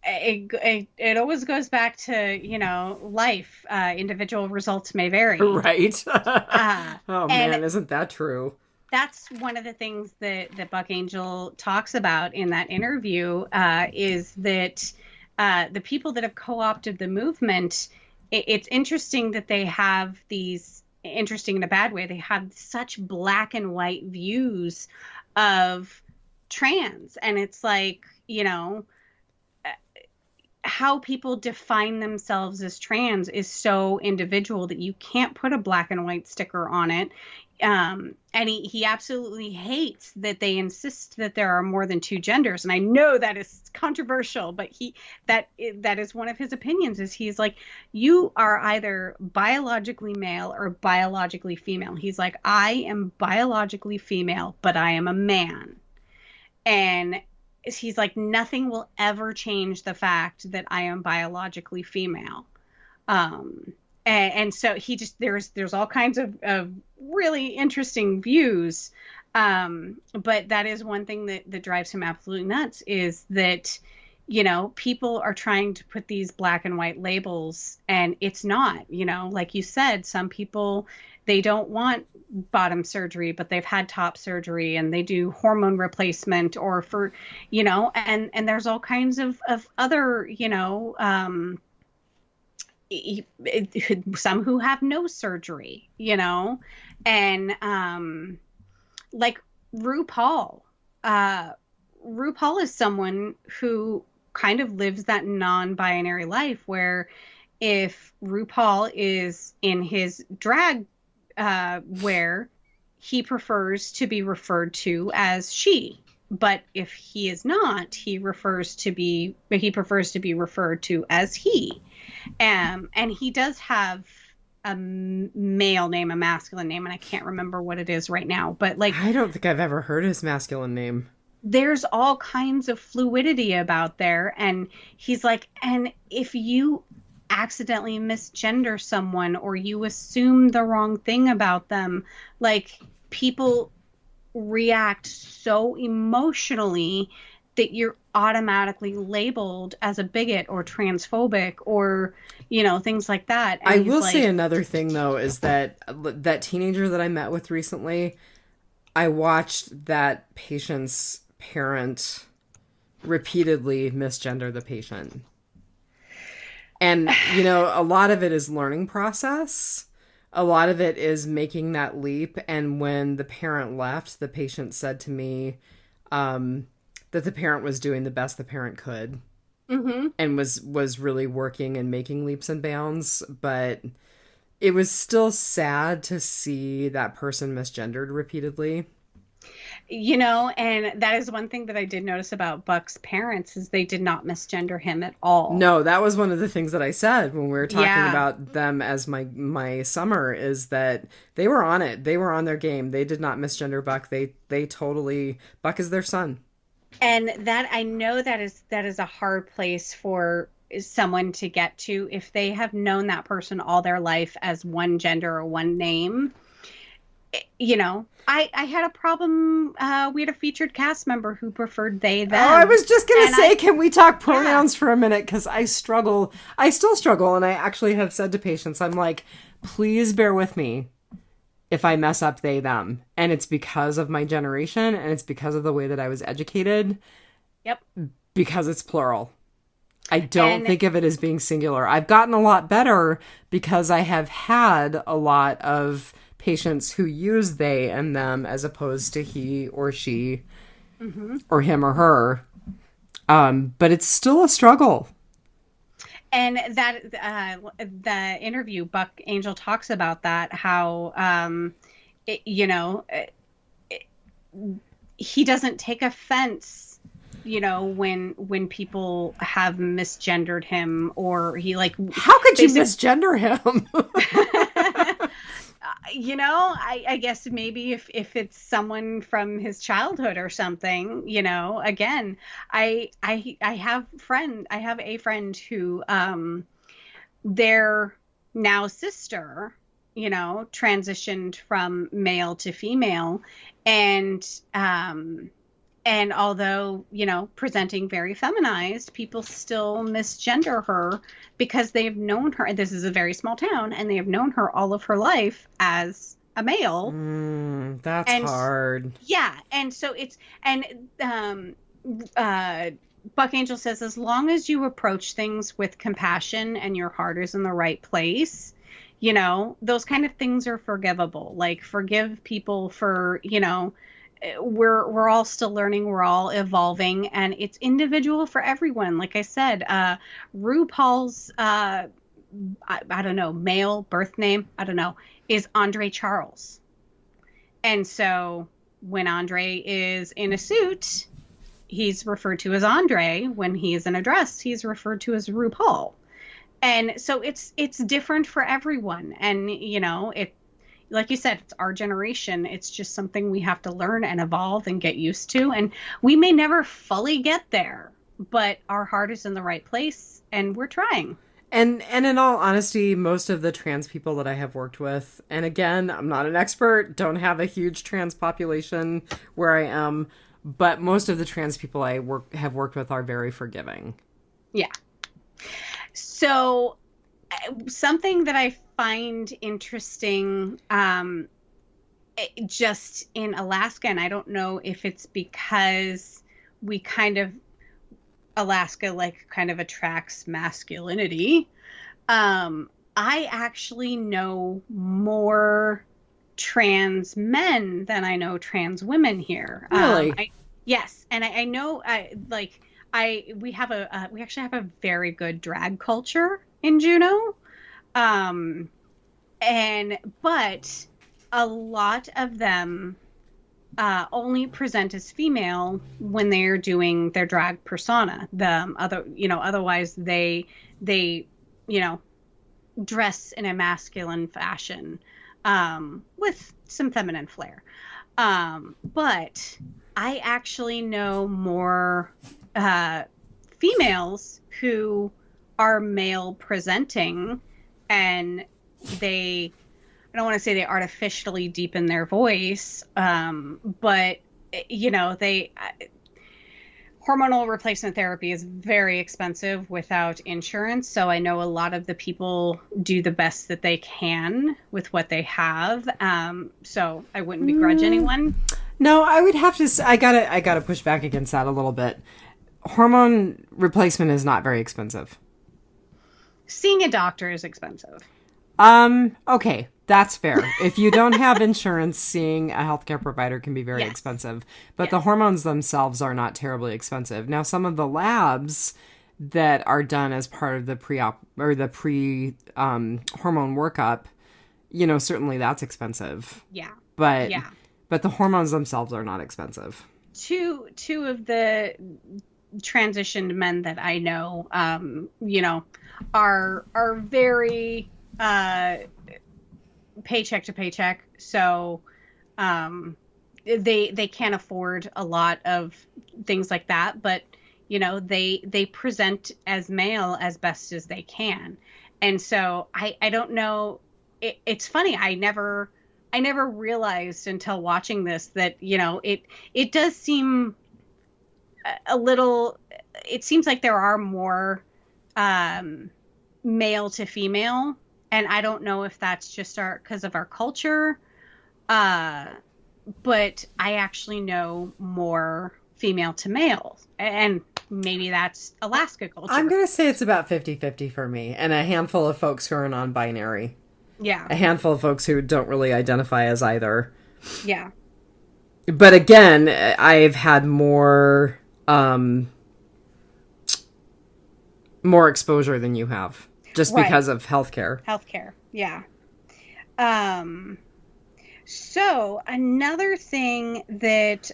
it always goes back to, life. Individual results may vary. Right. Oh man, isn't that true? That's one of the things that Buck Angel talks about in that interview, is that the people that have co-opted the movement, it's interesting that they have these, interesting in a bad way, they have such black and white views of trans. And it's like, how people define themselves as trans is so individual that you can't put a black and white sticker on it. And he absolutely hates that they insist that there are more than two genders. And I know that is controversial, but that is one of his opinions. Is he's like, you are either biologically male or biologically female. He's like, I am biologically female, but I am a man. And he's like, nothing will ever change the fact that I am biologically female. And so he just, there's all kinds of really interesting views. But that is one thing that drives him absolutely nuts, is that, people are trying to put these black and white labels, and it's not, like you said, some people, they don't want bottom surgery, but they've had top surgery and they do hormone replacement or for, and there's all kinds of other, some who have no surgery, and like RuPaul. RuPaul is someone who kind of lives that non-binary life, where if RuPaul is in his drag wear, he prefers to be referred to as she. But if he is not, he prefers to be referred to as he. And he does have a male name, a masculine name, and I can't remember what it is right now. But like, I don't think I've ever heard his masculine name. There's all kinds of fluidity about there. And he's like, and if you accidentally misgender someone or you assume the wrong thing about them, like, people react so emotionally that you're automatically labeled as a bigot or transphobic or, things like that. And I will say another thing, though, is that teenager that I met with recently, I watched that patient's parent repeatedly misgender the patient. And, a lot of it is learning process. A lot of it is making that leap. And when the parent left, the patient said to me that the parent was doing the best the parent could. Mm-hmm. And was really working and making leaps and bounds. But it was still sad to see that person misgendered repeatedly. And that is one thing that I did notice about Buck's parents, is they did not misgender him at all. No, that was one of the things that I said when we were talking about them as my summer, is that they were on it. They were on their game. They did not misgender Buck. They totally, Buck is their son. And that, I know that is a hard place for someone to get to if they have known that person all their life as one gender or one name. I had a problem. We had a featured cast member who preferred they, them. Oh, I was just going to say, can we talk pronouns for a minute? Because I struggle. I still struggle. And I actually have said to patients, I'm like, please bear with me. if I mess up they, them. And it's because of my generation and it's because of the way that I was educated. Yep. Because it's plural. I don't And think of it as being singular. I've gotten a lot better because I have had a lot of patients who use they and them as opposed to he or she or him or her. But it's still a struggle. And that the interview, Buck Angel talks about that, how he doesn't take offense, when people have misgendered him, or he like. How could you misgender him? I guess maybe if it's someone from his childhood or something, again, I have a friend who, their now sister, transitioned from male to female, and although, presenting very feminized, people still misgender her because they've known her. And this is a very small town, and they have known her all of her life as a male. That's hard. Yeah. And so Buck Angel says, as long as you approach things with compassion and your heart is in the right place, those kind of things are forgivable. Like, forgive people for, we're all still learning, we're all evolving, and it's individual for everyone. Like I said, RuPaul's I don't know, male birth name, I don't know, is Andre Charles. And so when Andre is in a suit, he's referred to as Andre. When he's in a dress, he's referred to as RuPaul. And so it's different for everyone. And like you said, it's our generation. It's just something we have to learn and evolve and get used to. And we may never fully get there, but our heart is in the right place and we're trying. And in all honesty, most of the trans people that I have worked with, and again, I'm not an expert, don't have a huge trans population where I am, but most of the trans people I have worked with are very forgiving. Yeah. So something that I find interesting, just in Alaska, and I don't know if it's because we Alaska kind of attracts masculinity. I actually know more trans men than I know trans women here. Really? Yes. And I know, we actually have a very good drag culture in Juneau. But a lot of them only present as female when they're doing their drag persona. Otherwise they dress in a masculine fashion, with some feminine flair. But I actually know more females who are male presenting, and I don't want to say they artificially deepen their voice, but hormonal replacement therapy is very expensive without insurance. So I know a lot of the people do the best that they can with what they have. So I wouldn't begrudge anyone. No, I would have to. I gotta push back against that a little bit. Hormone replacement is not very expensive. Seeing a doctor is expensive. Okay, that's fair. If you don't have insurance, seeing a healthcare provider can be very expensive. But the hormones themselves are not terribly expensive. Now, some of the labs that are done as part of the pre-hormone workup, certainly that's expensive. Yeah. But the hormones themselves are not expensive. Two of the transitioned men that I know, are very paycheck to paycheck, so they can't afford a lot of things like that, but they present as male as best as they can. And so I don't know, it's funny, I never realized until watching this that it does seem a little, it seems like there are more male to female. And I don't know if that's just because of our culture, Uh, but I actually know more female to male. And maybe that's Alaska I'm culture. going to say it's about 50-50 for me, and a handful of folks who are non-binary. Yeah. A handful of folks who don't really identify as either. Yeah. But again, I've had more more exposure than you have, just Right. because of healthcare. Healthcare. Yeah. Um, so another thing that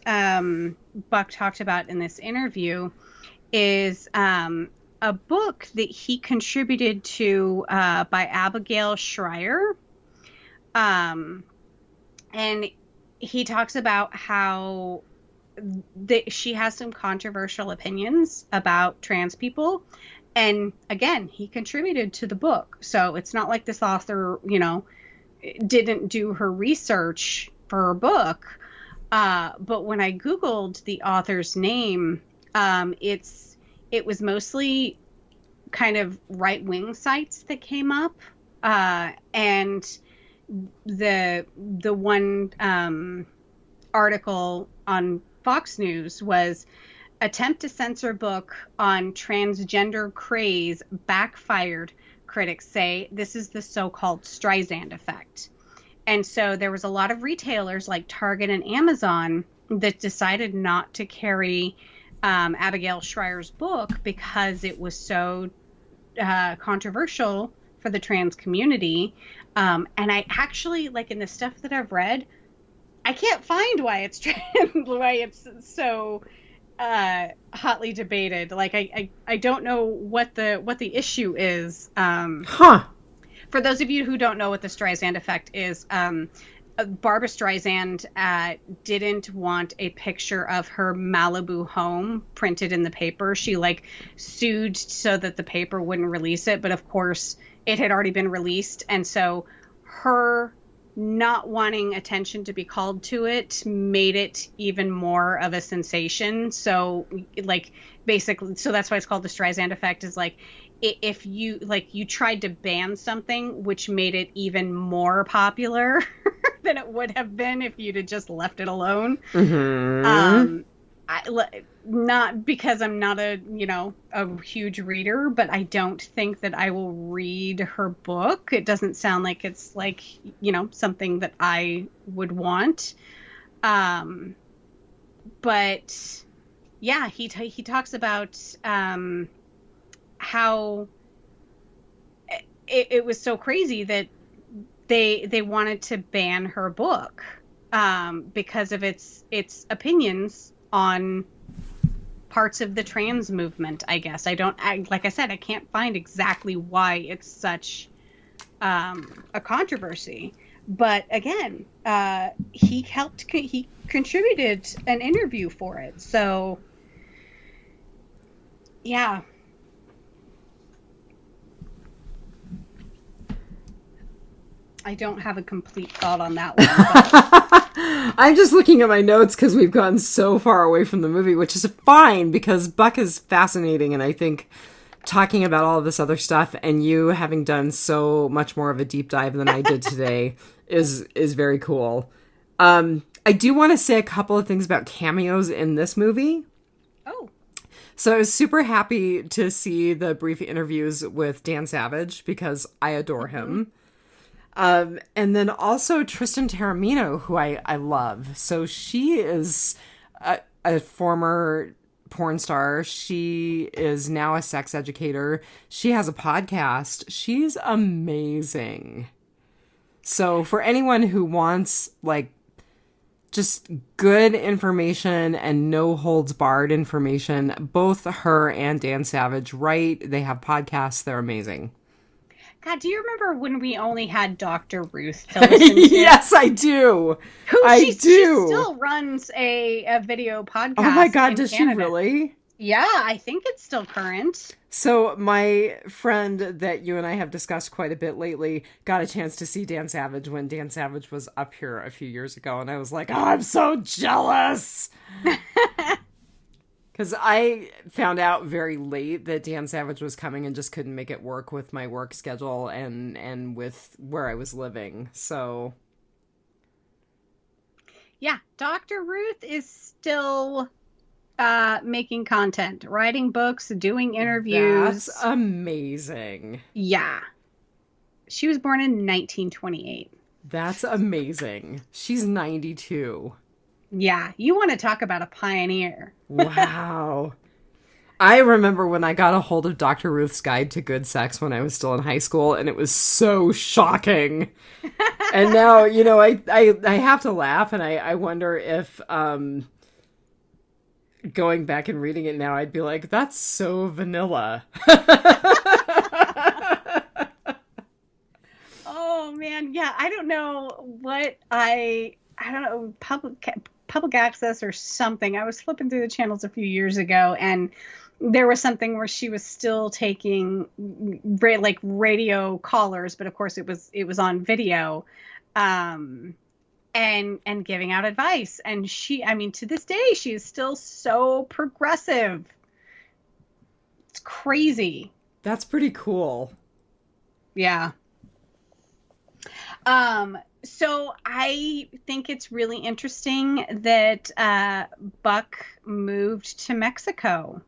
Buck talked about in this interview is a book that he contributed to by Abigail Schreier. And he talks about how she has some controversial opinions about trans people. And again, he contributed to the book. So it's not like this author, didn't do her research for her book. But when I Googled the author's name, it was mostly kind of right-wing sites that came up. And the one article on Fox News was attempt to censor book on transgender craze backfired, critics say. This is the so-called Streisand Effect. And so there was a lot of retailers like Target and Amazon that decided not to carry Abigail Schreier's book because it was so controversial for the trans community. And I actually, like, in the stuff that I've read, I can't find why it's why it's so hotly debated. Like, I don't know what the issue is. For those of you who don't know what the Streisand Effect is, Barbra Streisand didn't want a picture of her Malibu home printed in the paper. She sued so that the paper wouldn't release it, but of course it had already been released, and so her not wanting attention to be called to it made it even more of a sensation. So basically, so that's why it's called the Streisand Effect, is if you tried to ban something, which made it even more popular than it would have been if you'd have just left it alone. Mm-hmm. Not because I'm not a huge reader, but I don't think that I will read her book. It doesn't sound like it's something that I would want. But yeah, he talks about how it was so crazy that they wanted to ban her book because of its opinions on parts of the trans movement, I guess. Like I said, I can't find exactly why it's such a controversy. But again, he contributed an interview for it. So yeah. I don't have a complete thought on that one. But I'm just looking at my notes because we've gone so far away from the movie, which is fine because Buck is fascinating, and I think talking about all of this other stuff and you having done so much more of a deep dive than I did today is very cool. I do want to say a couple of things about cameos in this movie. Oh. So I was super happy to see the brief interviews with Dan Savage because I adore him. And then also Tristan Taormino, who I love. So she is a former porn star. She is now a sex educator. She has a podcast. She's amazing. So for anyone who wants just good information and no holds barred information, both her and Dan Savage write. They have podcasts. They're amazing. God, do you remember when we only had Dr. Ruth to listen to? Yes, I do. She still runs a video podcast. Oh my God, does Canada. she really? Yeah, I think it's still current. So my friend that you and I have discussed quite a bit lately got a chance to see Dan Savage when Dan Savage was up here a few years ago. And I was like, oh, I'm so jealous. Because I found out very late that Dan Savage was coming and just couldn't make it work with my work schedule and with where I was living. So Yeah, Dr. Ruth is still making content, writing books, doing That's interviews. amazing. Yeah. She was born in 1928. That's amazing. She's 92. Yeah, you want to talk about a pioneer. Wow. I remember when I got a hold of Dr. Ruth's Guide to Good Sex when I was still in high school, and it was so shocking. And now, I have to laugh, and I wonder if going back and reading it now, I'd be like, that's so vanilla. Oh man, yeah, I don't know what I don't know, public access or something. I was flipping through the channels a few years ago, and there was something where she was still taking like radio callers, but of course it was on video, and giving out advice. And I mean, to this day, she is still so progressive. It's crazy. That's pretty cool. Yeah. So I think it's really interesting that Buck moved to Mexico.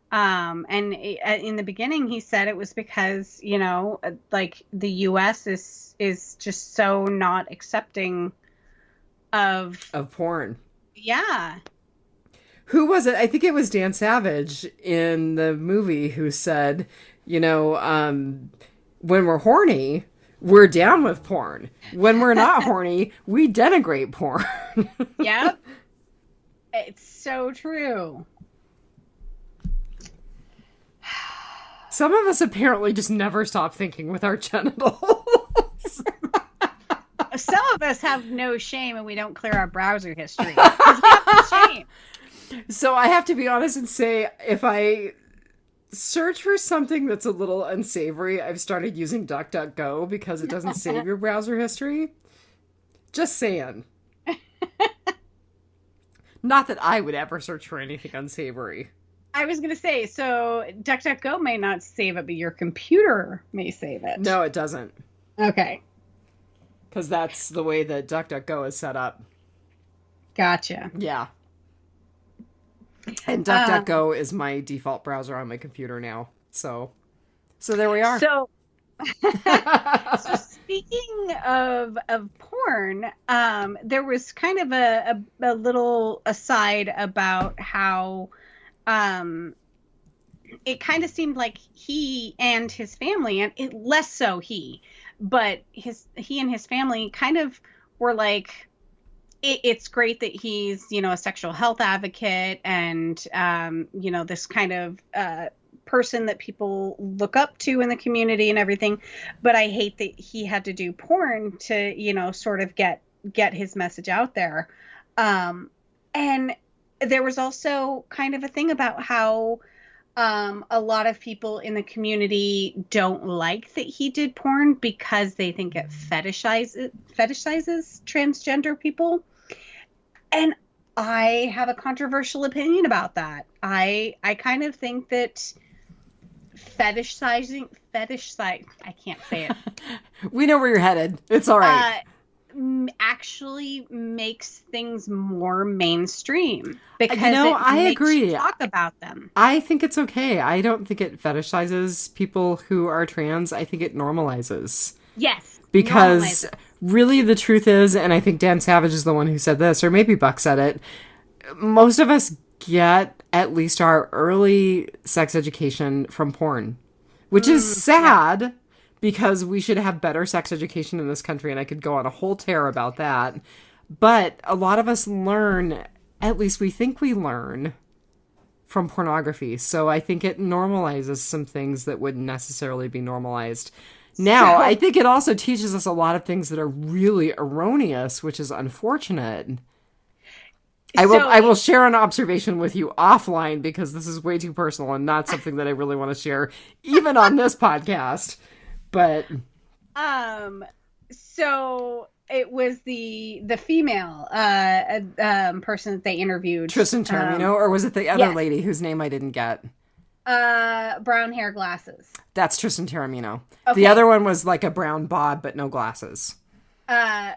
And in the beginning, he said it was because, like the U.S. is just so not accepting of porn. Yeah. Who was it? I think it was Dan Savage in the movie who said, when we're horny, we're down with porn. When we're not horny, we denigrate porn. Yep. It's so true. Some of us apparently just never stop thinking with our genitals. Some of us have no shame and we don't clear our browser history. 'Cause we have no shame. So I have to be honest and say, if I search for something that's a little unsavory, I've started using DuckDuckGo because it doesn't save your browser history. Just saying. Not that I would ever search for anything unsavory. I was going to say, so DuckDuckGo may not save it, but your computer may save it. No, it doesn't. Okay. Because that's the way that DuckDuckGo is set up. Gotcha. Yeah. And DuckDuckGo is my default browser on my computer now. So there we are. So speaking of porn, there was kind of a little aside about how it kind of seemed like he and his family, and less so but he and his family kind of were like, it's great that he's, a sexual health advocate and, this kind of person that people look up to in the community and everything. But I hate that he had to do porn to, sort of get his message out there. And there was also kind of a thing about how a lot of people in the community don't like that he did porn because they think it fetishizes transgender people. And I have a controversial opinion about that. I kind of think that fetishizing, I can't say it. We know where you're headed. It's all right. Actually makes things more mainstream because I makes agree. You talk about them. I think it's okay. I don't think it fetishizes people who are trans. I think it normalizes. Yes. Because really the truth is, and I think Dan Savage is the one who said this, or maybe Buck said it, most of us get at least our early sex education from porn, which is sad. Yeah. Because we should have better sex education in this country, and I could go on a whole tear about that. But a lot of us learn, at least we think we learn, from pornography. So I think it normalizes some things that wouldn't necessarily be normalized. Now, I think it also teaches us a lot of things that are really erroneous, which is unfortunate. I will share an observation with you offline because this is way too personal and not something that I really want to share, even on this podcast. But so it was the female person that they interviewed, Tristan Taormino, or was it the other lady whose name I didn't get? Brown hair, glasses. That's Tristan Taormino. Okay. The other one was like a brown bod but no glasses.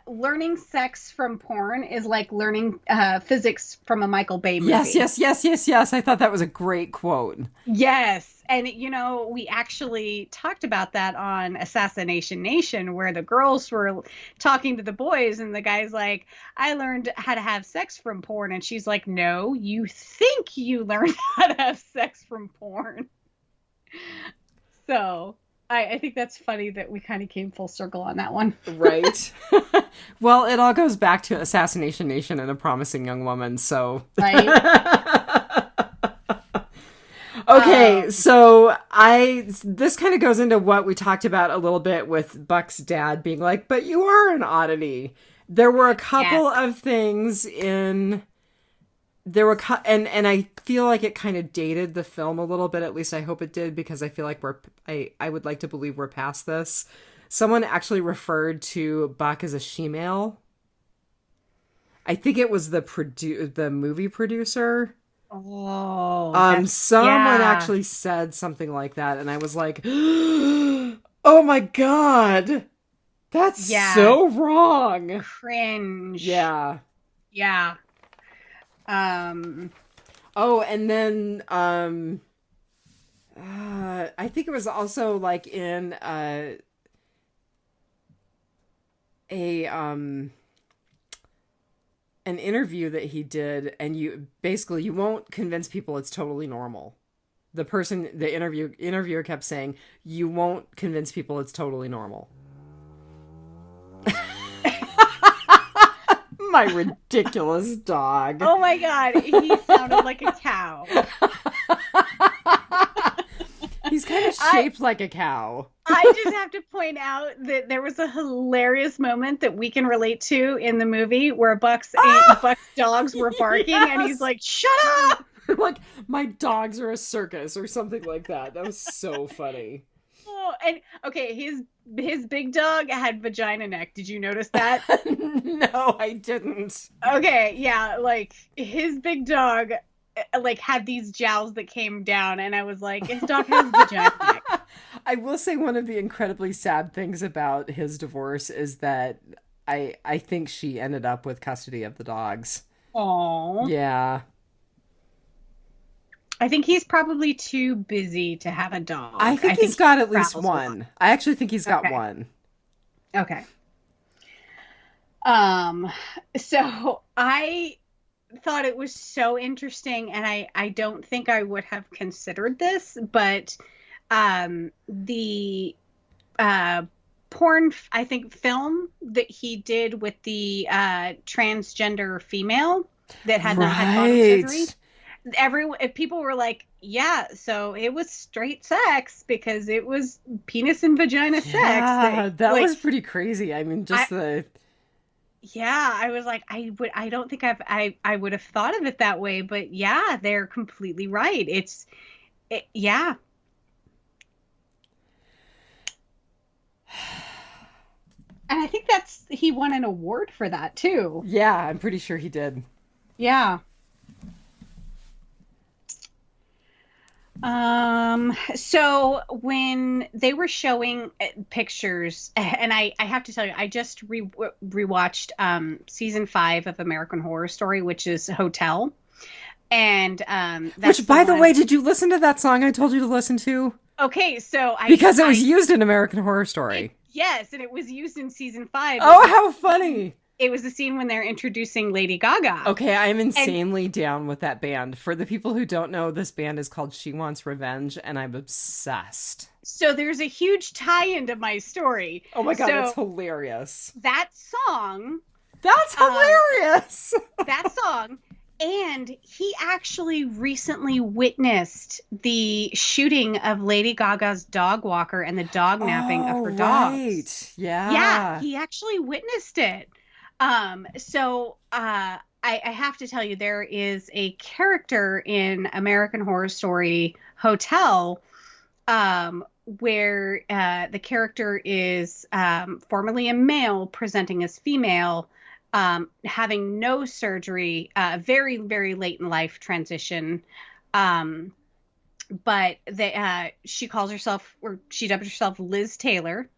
Learning sex from porn is like learning physics from a Michael Bay movie. Yes. I thought that was a great quote. Yes. And, we actually talked about that on Assassination Nation, where the girls were talking to the boys, and the guy's like, I learned how to have sex from porn. And she's like, no, you think you learned how to have sex from porn. So I think that's funny that we kind of came full circle on that one. Right. Well, it all goes back to Assassination Nation and A Promising Young Woman, so. Right. Okay, so this kind of goes into what we talked about a little bit with Buck's dad being like, but you are an oddity. There were a couple of things and I feel like it kind of dated the film a little bit. At least I hope it did, because I feel like I would like to believe we're past this. Someone actually referred to Buck as a she-male. I think it was the movie producer. Oh, someone actually said something like that, and I was like, oh my God, that's so wrong. Cringe. Yeah. Yeah. Oh, and then I think it was also like in an interview that he did, and you won't convince people it's totally normal. The interviewer kept saying, you won't convince people it's totally normal. My ridiculous dog. Oh my God, he sounded like a cow. He's kind of shaped like a cow. I just have to point out that there was a hilarious moment that we can relate to in the movie where Buck's dogs were barking, and he's like, shut up! Like, my dogs are a circus or something like that. That was so funny. Oh, and okay, his big dog had vagina neck. Did you notice that? No, I didn't. Okay, yeah, like his big dog like had these jowls that came down, and I was like, his dog has vagina neck. I will say one of the incredibly sad things about his divorce is that I think she ended up with custody of the dogs. Aww. Yeah. I think he's probably too busy to have a dog. I think he's got at least one. I actually think he's got one. Okay. So I thought it was so interesting, and I don't think I would have considered this, but the porn, I think, film that he did with the transgender female that had not had bottom surgery. People were like, yeah, so it was straight sex because it was penis and vagina sex. That was pretty crazy. I mean, I was like, I don't think I would have thought of it that way, but yeah, they're completely right. Yeah. And I think he won an award for that too. Yeah, I'm pretty sure he did. Yeah. So when they were showing pictures, and I have to tell you, I just rewatched season 5 of American Horror Story, which is Hotel. And which, by the way, did you listen to that song I told you to listen to? Okay, so because it was used in American Horror Story. Yes, and it was used in season 5. Oh, how funny! It was the scene when they're introducing Lady Gaga. Okay, I'm insanely down with that band. For the people who don't know, this band is called She Wants Revenge, and I'm obsessed. So there's a huge tie-in to my story. Oh my God, that's hilarious. That song. That's hilarious! That song. And he actually recently witnessed the shooting of Lady Gaga's dog walker and the dog napping of her dogs. Right. Yeah. Yeah, he actually witnessed it. So I have to tell you, there is a character in American Horror Story Hotel where the character is formerly a male presenting as female, having no surgery, very, very late in life transition. But she calls herself, or she dubs herself Liz Taylor.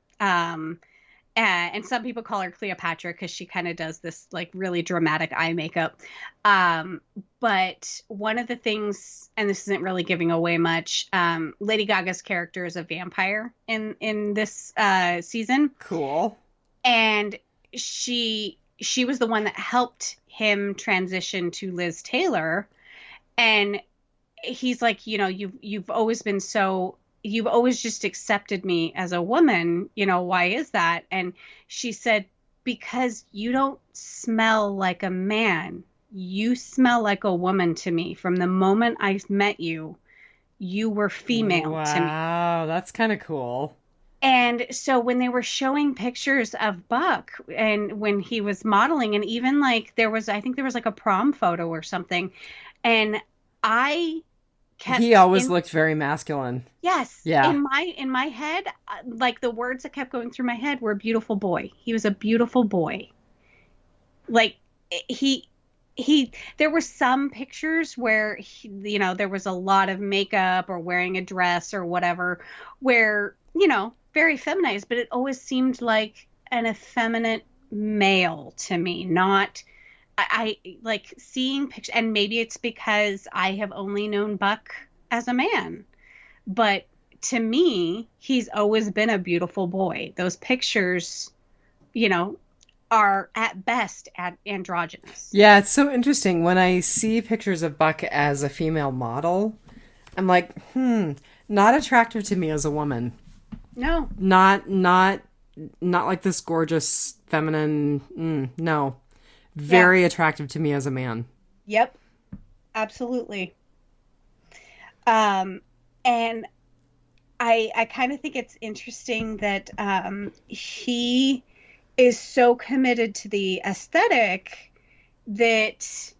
And some people call her Cleopatra because she kind of does this like really dramatic eye makeup. But one of the things, and this isn't really giving away much, Lady Gaga's character is a vampire in this season, Cool. and she was the one that helped him transition to Liz Taylor, and he's like, you've always been so, you've always just accepted me as a woman, why is that? And she said, because you don't smell like a man, you smell like a woman to me. From the moment I met you, you were female to me. Wow, that's kind of cool. And so when they were showing pictures of Buck and when he was modeling, and even like I think there was like a prom photo or something, and I he always looked very masculine. Yes. Yeah. In my head, like the words that kept going through my head were beautiful boy. He was a beautiful boy. Like there were some pictures where there was a lot of makeup or wearing a dress or whatever where, very feminized, but it always seemed like an effeminate male to me, not I like seeing pictures, and maybe it's because I have only known Buck as a man, but to me, he's always been a beautiful boy. Those pictures, are at best androgynous. Yeah, it's so interesting. When I see pictures of Buck as a female model, I'm like, not attractive to me as a woman. No. Not like this gorgeous feminine, no. Very attractive to me as a man. Yep. Absolutely. And I kind of think it's interesting that he is so committed to the aesthetic that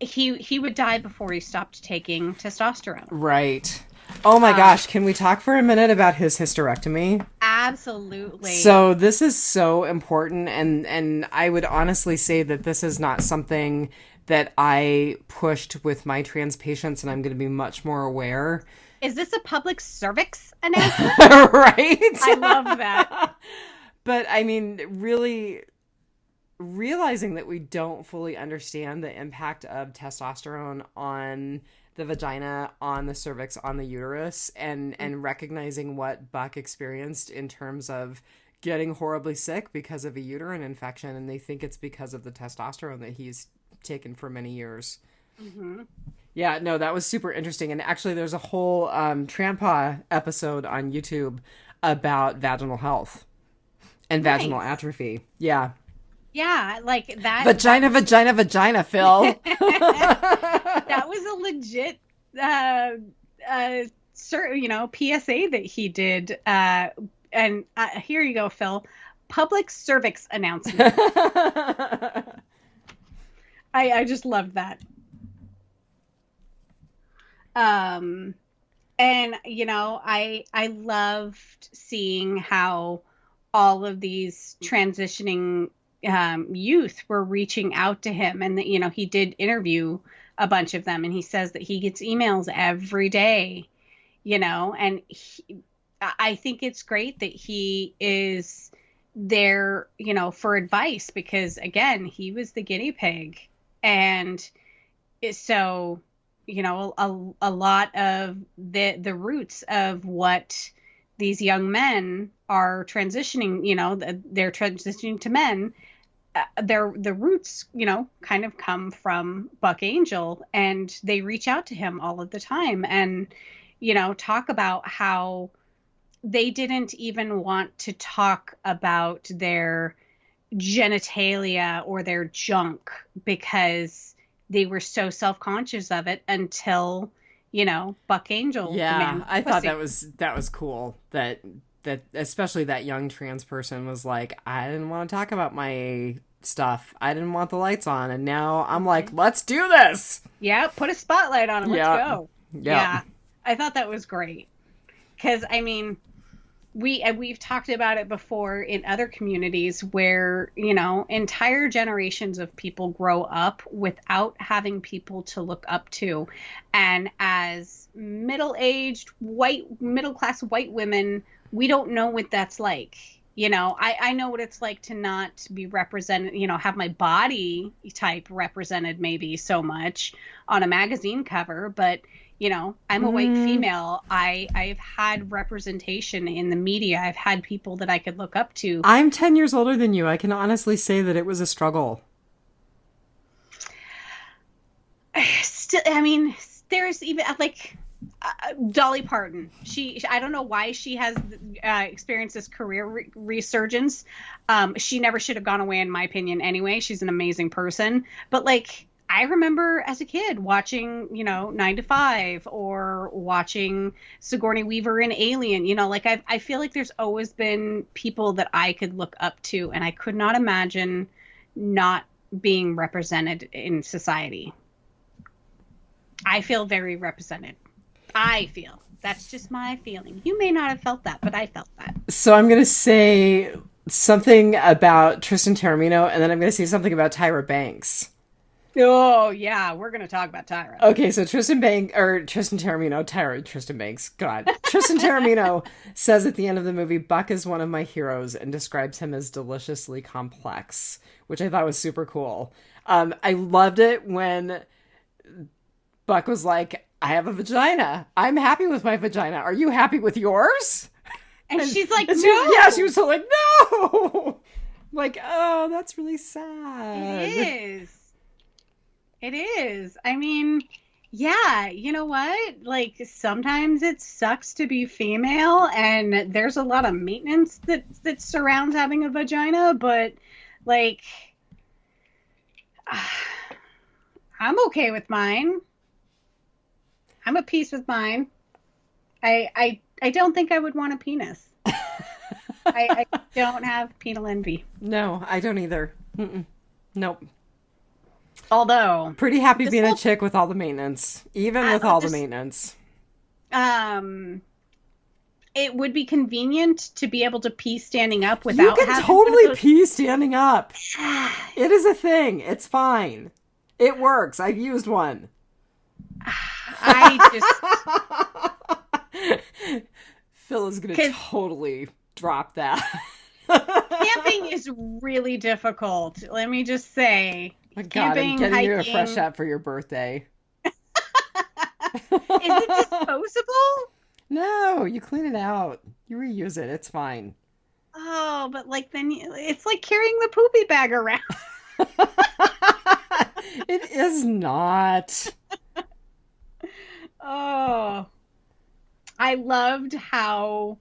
he would die before he stopped taking testosterone. Right. Oh my gosh, can we talk for a minute about his hysterectomy? Absolutely. So this is so important, and I would honestly say that this is not something that I pushed with my trans patients, and I'm going to be much more aware. Is this a public cervix announcement? Right? I love that. But I mean, really realizing that we don't fully understand the impact of testosterone on the vagina, on the cervix, on the uterus, and recognizing what Buck experienced in terms of getting horribly sick because of a uterine infection, and they think it's because of the testosterone that he's taken for many years. Mm-hmm. Yeah, no, that was super interesting. And actually, there's a whole Trampa episode on YouTube about vaginal health and vaginal atrophy. Yeah. Yeah, like that. Vagina, Phil. That was a legit, PSA that he did. And here you go, Phil. Public cervix announcement. I just loved that. And I loved seeing how all of these transitioning youth were reaching out to him, and that he did interview a bunch of them, and he says that he gets emails every day, and I think it's great that he is there, for advice, because again, he was the guinea pig, and so a lot of the roots of what these young men are transitioning, they're transitioning to men. The roots, kind of come from Buck Angel, and they reach out to him all of the time and, talk about how they didn't even want to talk about their genitalia or their junk because they were so self-conscious of it until, Buck Angel. Yeah, I thought that was cool that especially that young trans person was like, I didn't want to talk about my stuff. I didn't want the lights on. And now I'm like, let's do this. Yeah, put a spotlight on it. Let's go. Yeah. I thought that was great. Because, I mean, we've talked about it before in other communities where, entire generations of people grow up without having people to look up to. And as middle-aged, middle-class white women, we don't know what that's like. You know, I know what it's like to not be represented, you know, have my body type represented maybe so much on a magazine cover, but you know, I'm a white female. I've had representation in the media. I've had people that I could look up to. I'm 10 years older than you. I can honestly say that it was a struggle. Still, I mean, there's even like Dolly Parton. I don't know why she has experienced this career resurgence. She never should have gone away, in my opinion. Anyway, she's an amazing person. But like, I remember as a kid watching, you know, 9 to 5 or watching Sigourney Weaver in Alien. You know, like I feel like there's always been people that I could look up to, and I could not imagine not being represented in society. I feel very represented. I feel. That's just my feeling. You may not have felt that, but I felt that. So I'm going to say something about Tristan Taormino, and then I'm going to say something about Tyra Banks. Oh, yeah. We're going to talk about Tyra. Okay, so Tristan Taormino, Tristan Banks, God. Tristan Taormino says at the end of the movie, Buck is one of my heroes, and describes him as deliciously complex, which I thought was super cool. I loved it when Buck was like, I have a vagina. I'm happy with my vagina. Are you happy with yours? And she's like, no. She was so like, no. Like, oh, that's really sad. It is. I mean, yeah, you know what? Like, sometimes it sucks to be female, and there's a lot of maintenance that surrounds having a vagina, but, like, I'm okay with mine. I'm at peace with mine. I don't think I would want a penis. I don't have penal envy. No, I don't either. Nope. Although pretty happy being a chick with all the maintenance, even with all the maintenance. It would be convenient to be able to pee standing up without. You can totally pee standing up. It is a thing. It's fine. It works. I've used one. Phil is going to totally drop that. Camping is really difficult. Let me just say. My God, I'm getting you a fresh app for your birthday. Is it disposable? No, you clean it out. You reuse it. It's fine. Oh, but like then it's like carrying the poopy bag around. It is not. Oh, I loved how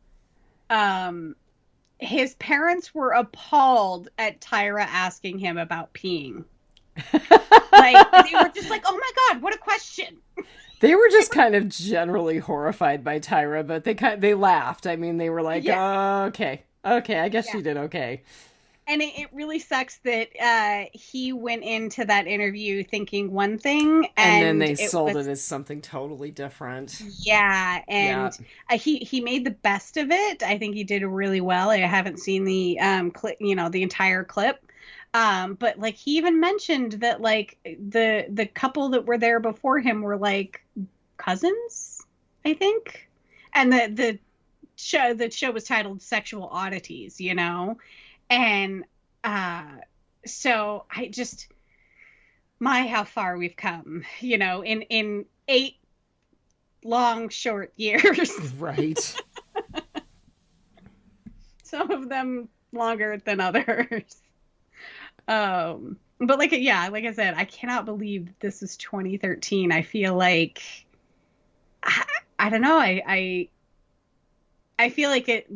his parents were appalled at Tyra asking him about peeing. Like, they were just like, oh my God, what a question. They were just kind of generally horrified by Tyra, but they laughed. I mean, they were like, oh, okay, I guess she did okay. And it really sucks that he went into that interview thinking one thing, and then they sold it as something totally different. Yeah, and he made the best of it. I think he did really well. I haven't seen the clip, the entire clip. But like he even mentioned that like the couple that were there before him were like cousins, I think. And the show was titled Sexual Oddities, And so I just how far we've come, in 8 long short years. Right. Some of them longer than others. But like I said, I cannot believe this is 2013. I feel like I don't know. I feel like it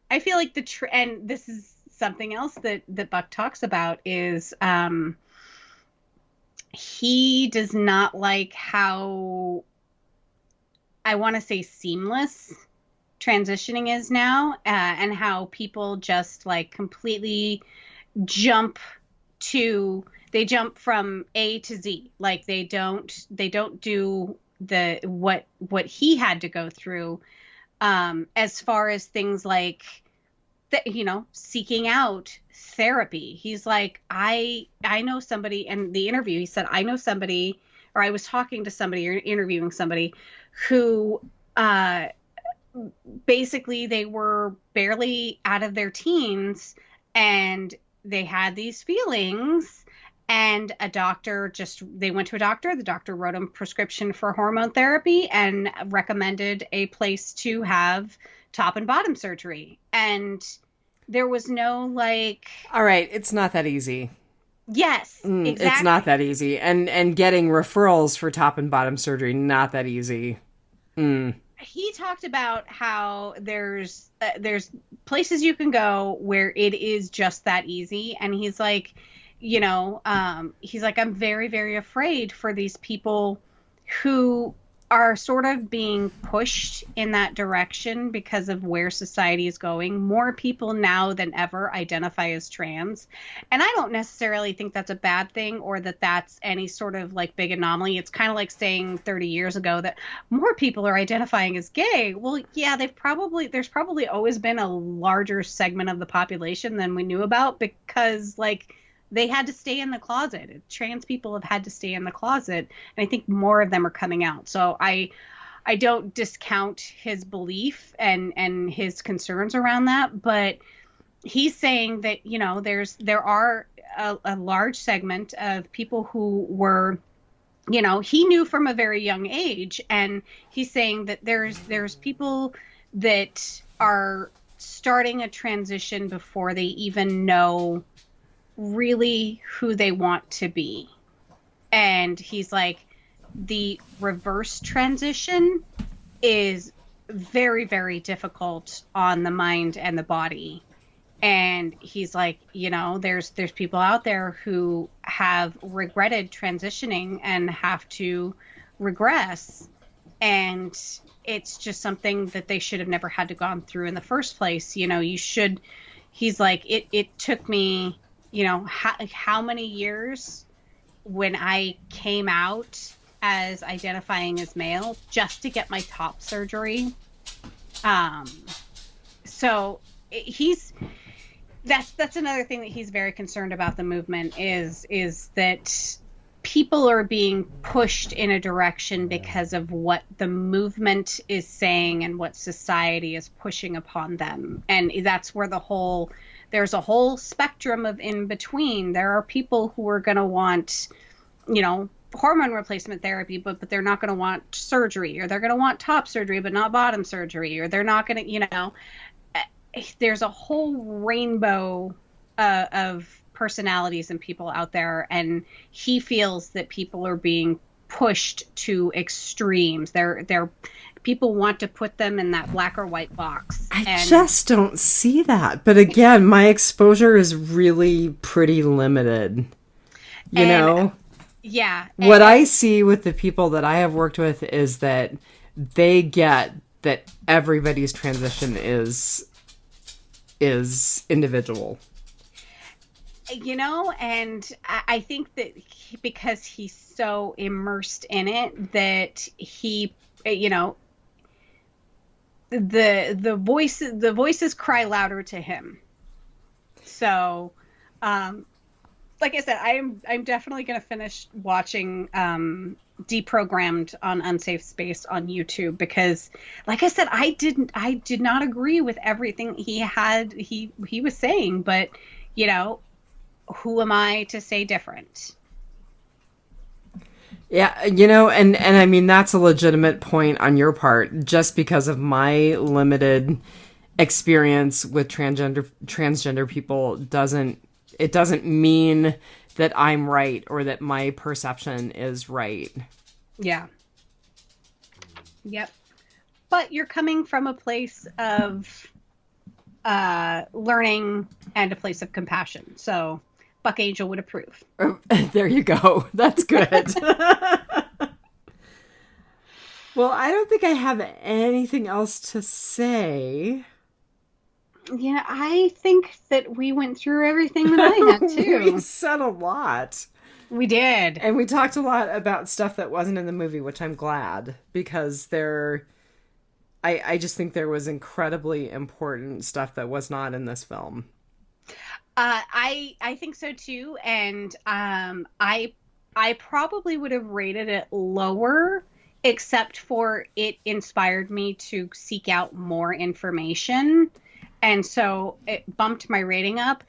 I feel like and this is something else that Buck talks about is he does not like how I want to say seamless transitioning is now, and how people just like completely jump from A to Z. Like they don't do what he had to go through, as far as things like seeking out therapy. He's like, I know somebody, and the interview, he said, I know somebody, or I was talking to somebody or interviewing somebody who basically they were barely out of their teens and they had these feelings, and they went to a doctor. The doctor wrote them prescription for hormone therapy and recommended a place to have top and bottom surgery. And there was no like, All right, it's not that easy. yes, exactly. It's not that easy. And getting referrals for top and bottom surgery, not that easy. He talked about how there's places you can go where it is just that easy, and he's like, he's like, I'm very, very afraid for these people who are sort of being pushed in that direction because of where society is going. More people now than ever identify as trans. And I don't necessarily think that's a bad thing or that that's any sort of like big anomaly. It's kind of like saying 30 years ago that more people are identifying as gay. Well, yeah, there's probably always been a larger segment of the population than we knew about, because like they had to stay in the closet. Trans people have had to stay in the closet, and I think more of them are coming out. So I don't discount his belief and his concerns around that, but he's saying that, there are a large segment of people who were, he knew from a very young age, and he's saying that there's people that are starting a transition before they even know really who they want to be. And he's like, the reverse transition is very, very difficult on the mind and the body. And he's like, there's people out there who have regretted transitioning and have to regress, and it's just something that they should have never had to gone through in the first place. He's like, it took me, how many years when I came out as identifying as male just to get my top surgery. So that's another thing that he's very concerned about the movement is that people are being pushed in a direction because of what the movement is saying and what society is pushing upon them. And that's where there's a whole spectrum of in between. There are people who are going to want, hormone replacement therapy, but they're not going to want surgery, or they're going to want top surgery, but not bottom surgery, or they're not going to, there's a whole rainbow of personalities and people out there. And he feels that people are being pushed to extremes. People want to put them in that black or white box. I just don't see that. But again, my exposure is really pretty limited. Yeah. What I see with the people that I have worked with is that they get that everybody's transition is individual. And I think that because he's so immersed in it, that he, the voices cry louder to him. So, like I said, I'm definitely going to finish watching Deprogrammed on Unsafe Space on YouTube, because, like I said, I did not agree with everything he was saying, but who am I to say different? Yeah, and I mean, that's a legitimate point on your part. Just because of my limited experience with transgender people doesn't mean that I'm right or that my perception is right. Yeah. Yep. But you're coming from a place of learning and a place of compassion. So Buck Angel would approve. There you go. That's good. Well, I don't think I have anything else to say. Yeah, I think that we went through everything that I had too. We said a lot. We did. And we talked a lot about stuff that wasn't in the movie, which I'm glad, because I just think there was incredibly important stuff that was not in this film. I think so too, and I probably would have rated it lower except for it inspired me to seek out more information. And so it bumped my rating up.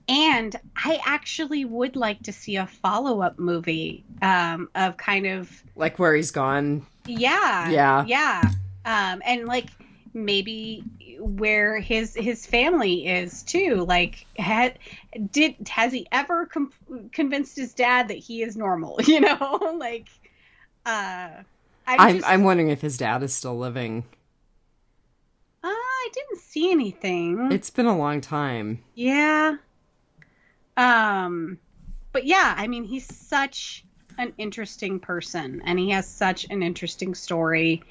And I actually would like to see a follow-up movie of kind of... Like where he's gone. Yeah. Yeah. Yeah. And like maybe where his family is too. Like, has he ever convinced his dad that he is normal? You know, like, I'm wondering if his dad is still living. I didn't see anything. It's been a long time. Yeah. But yeah, I mean, he's such an interesting person, and he has such an interesting story,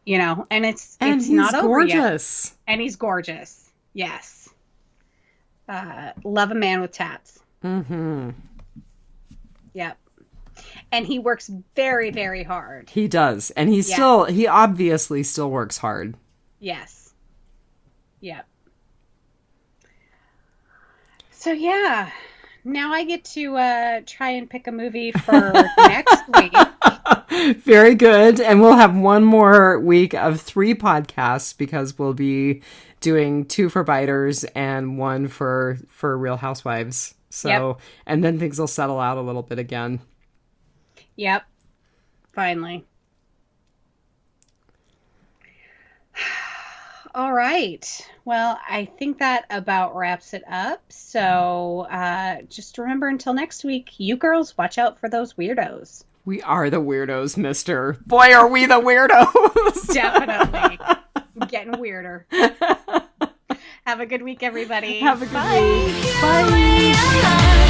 you know, and it's not over yet. Gorgeous. And he's gorgeous. Yes. Love a man with tats. Mm-hmm. Yep. And he works very, very hard. He does. And he obviously still works hard. Yes. Yep. So yeah, now I get to try and pick a movie for next week. Very good. And we'll have one more week of 3 podcasts because we'll be doing 2 for Biters and 1 for Real Housewives. So, yep. And then things will settle out a little bit again. Yep. Finally. All right. Well, I think that about wraps it up. So just remember, until next week, you girls watch out for those weirdos. We are the weirdos, mister. Boy, are we the weirdos. Definitely. Getting weirder. Have a good week, everybody. Have a good Bye. week. Bye.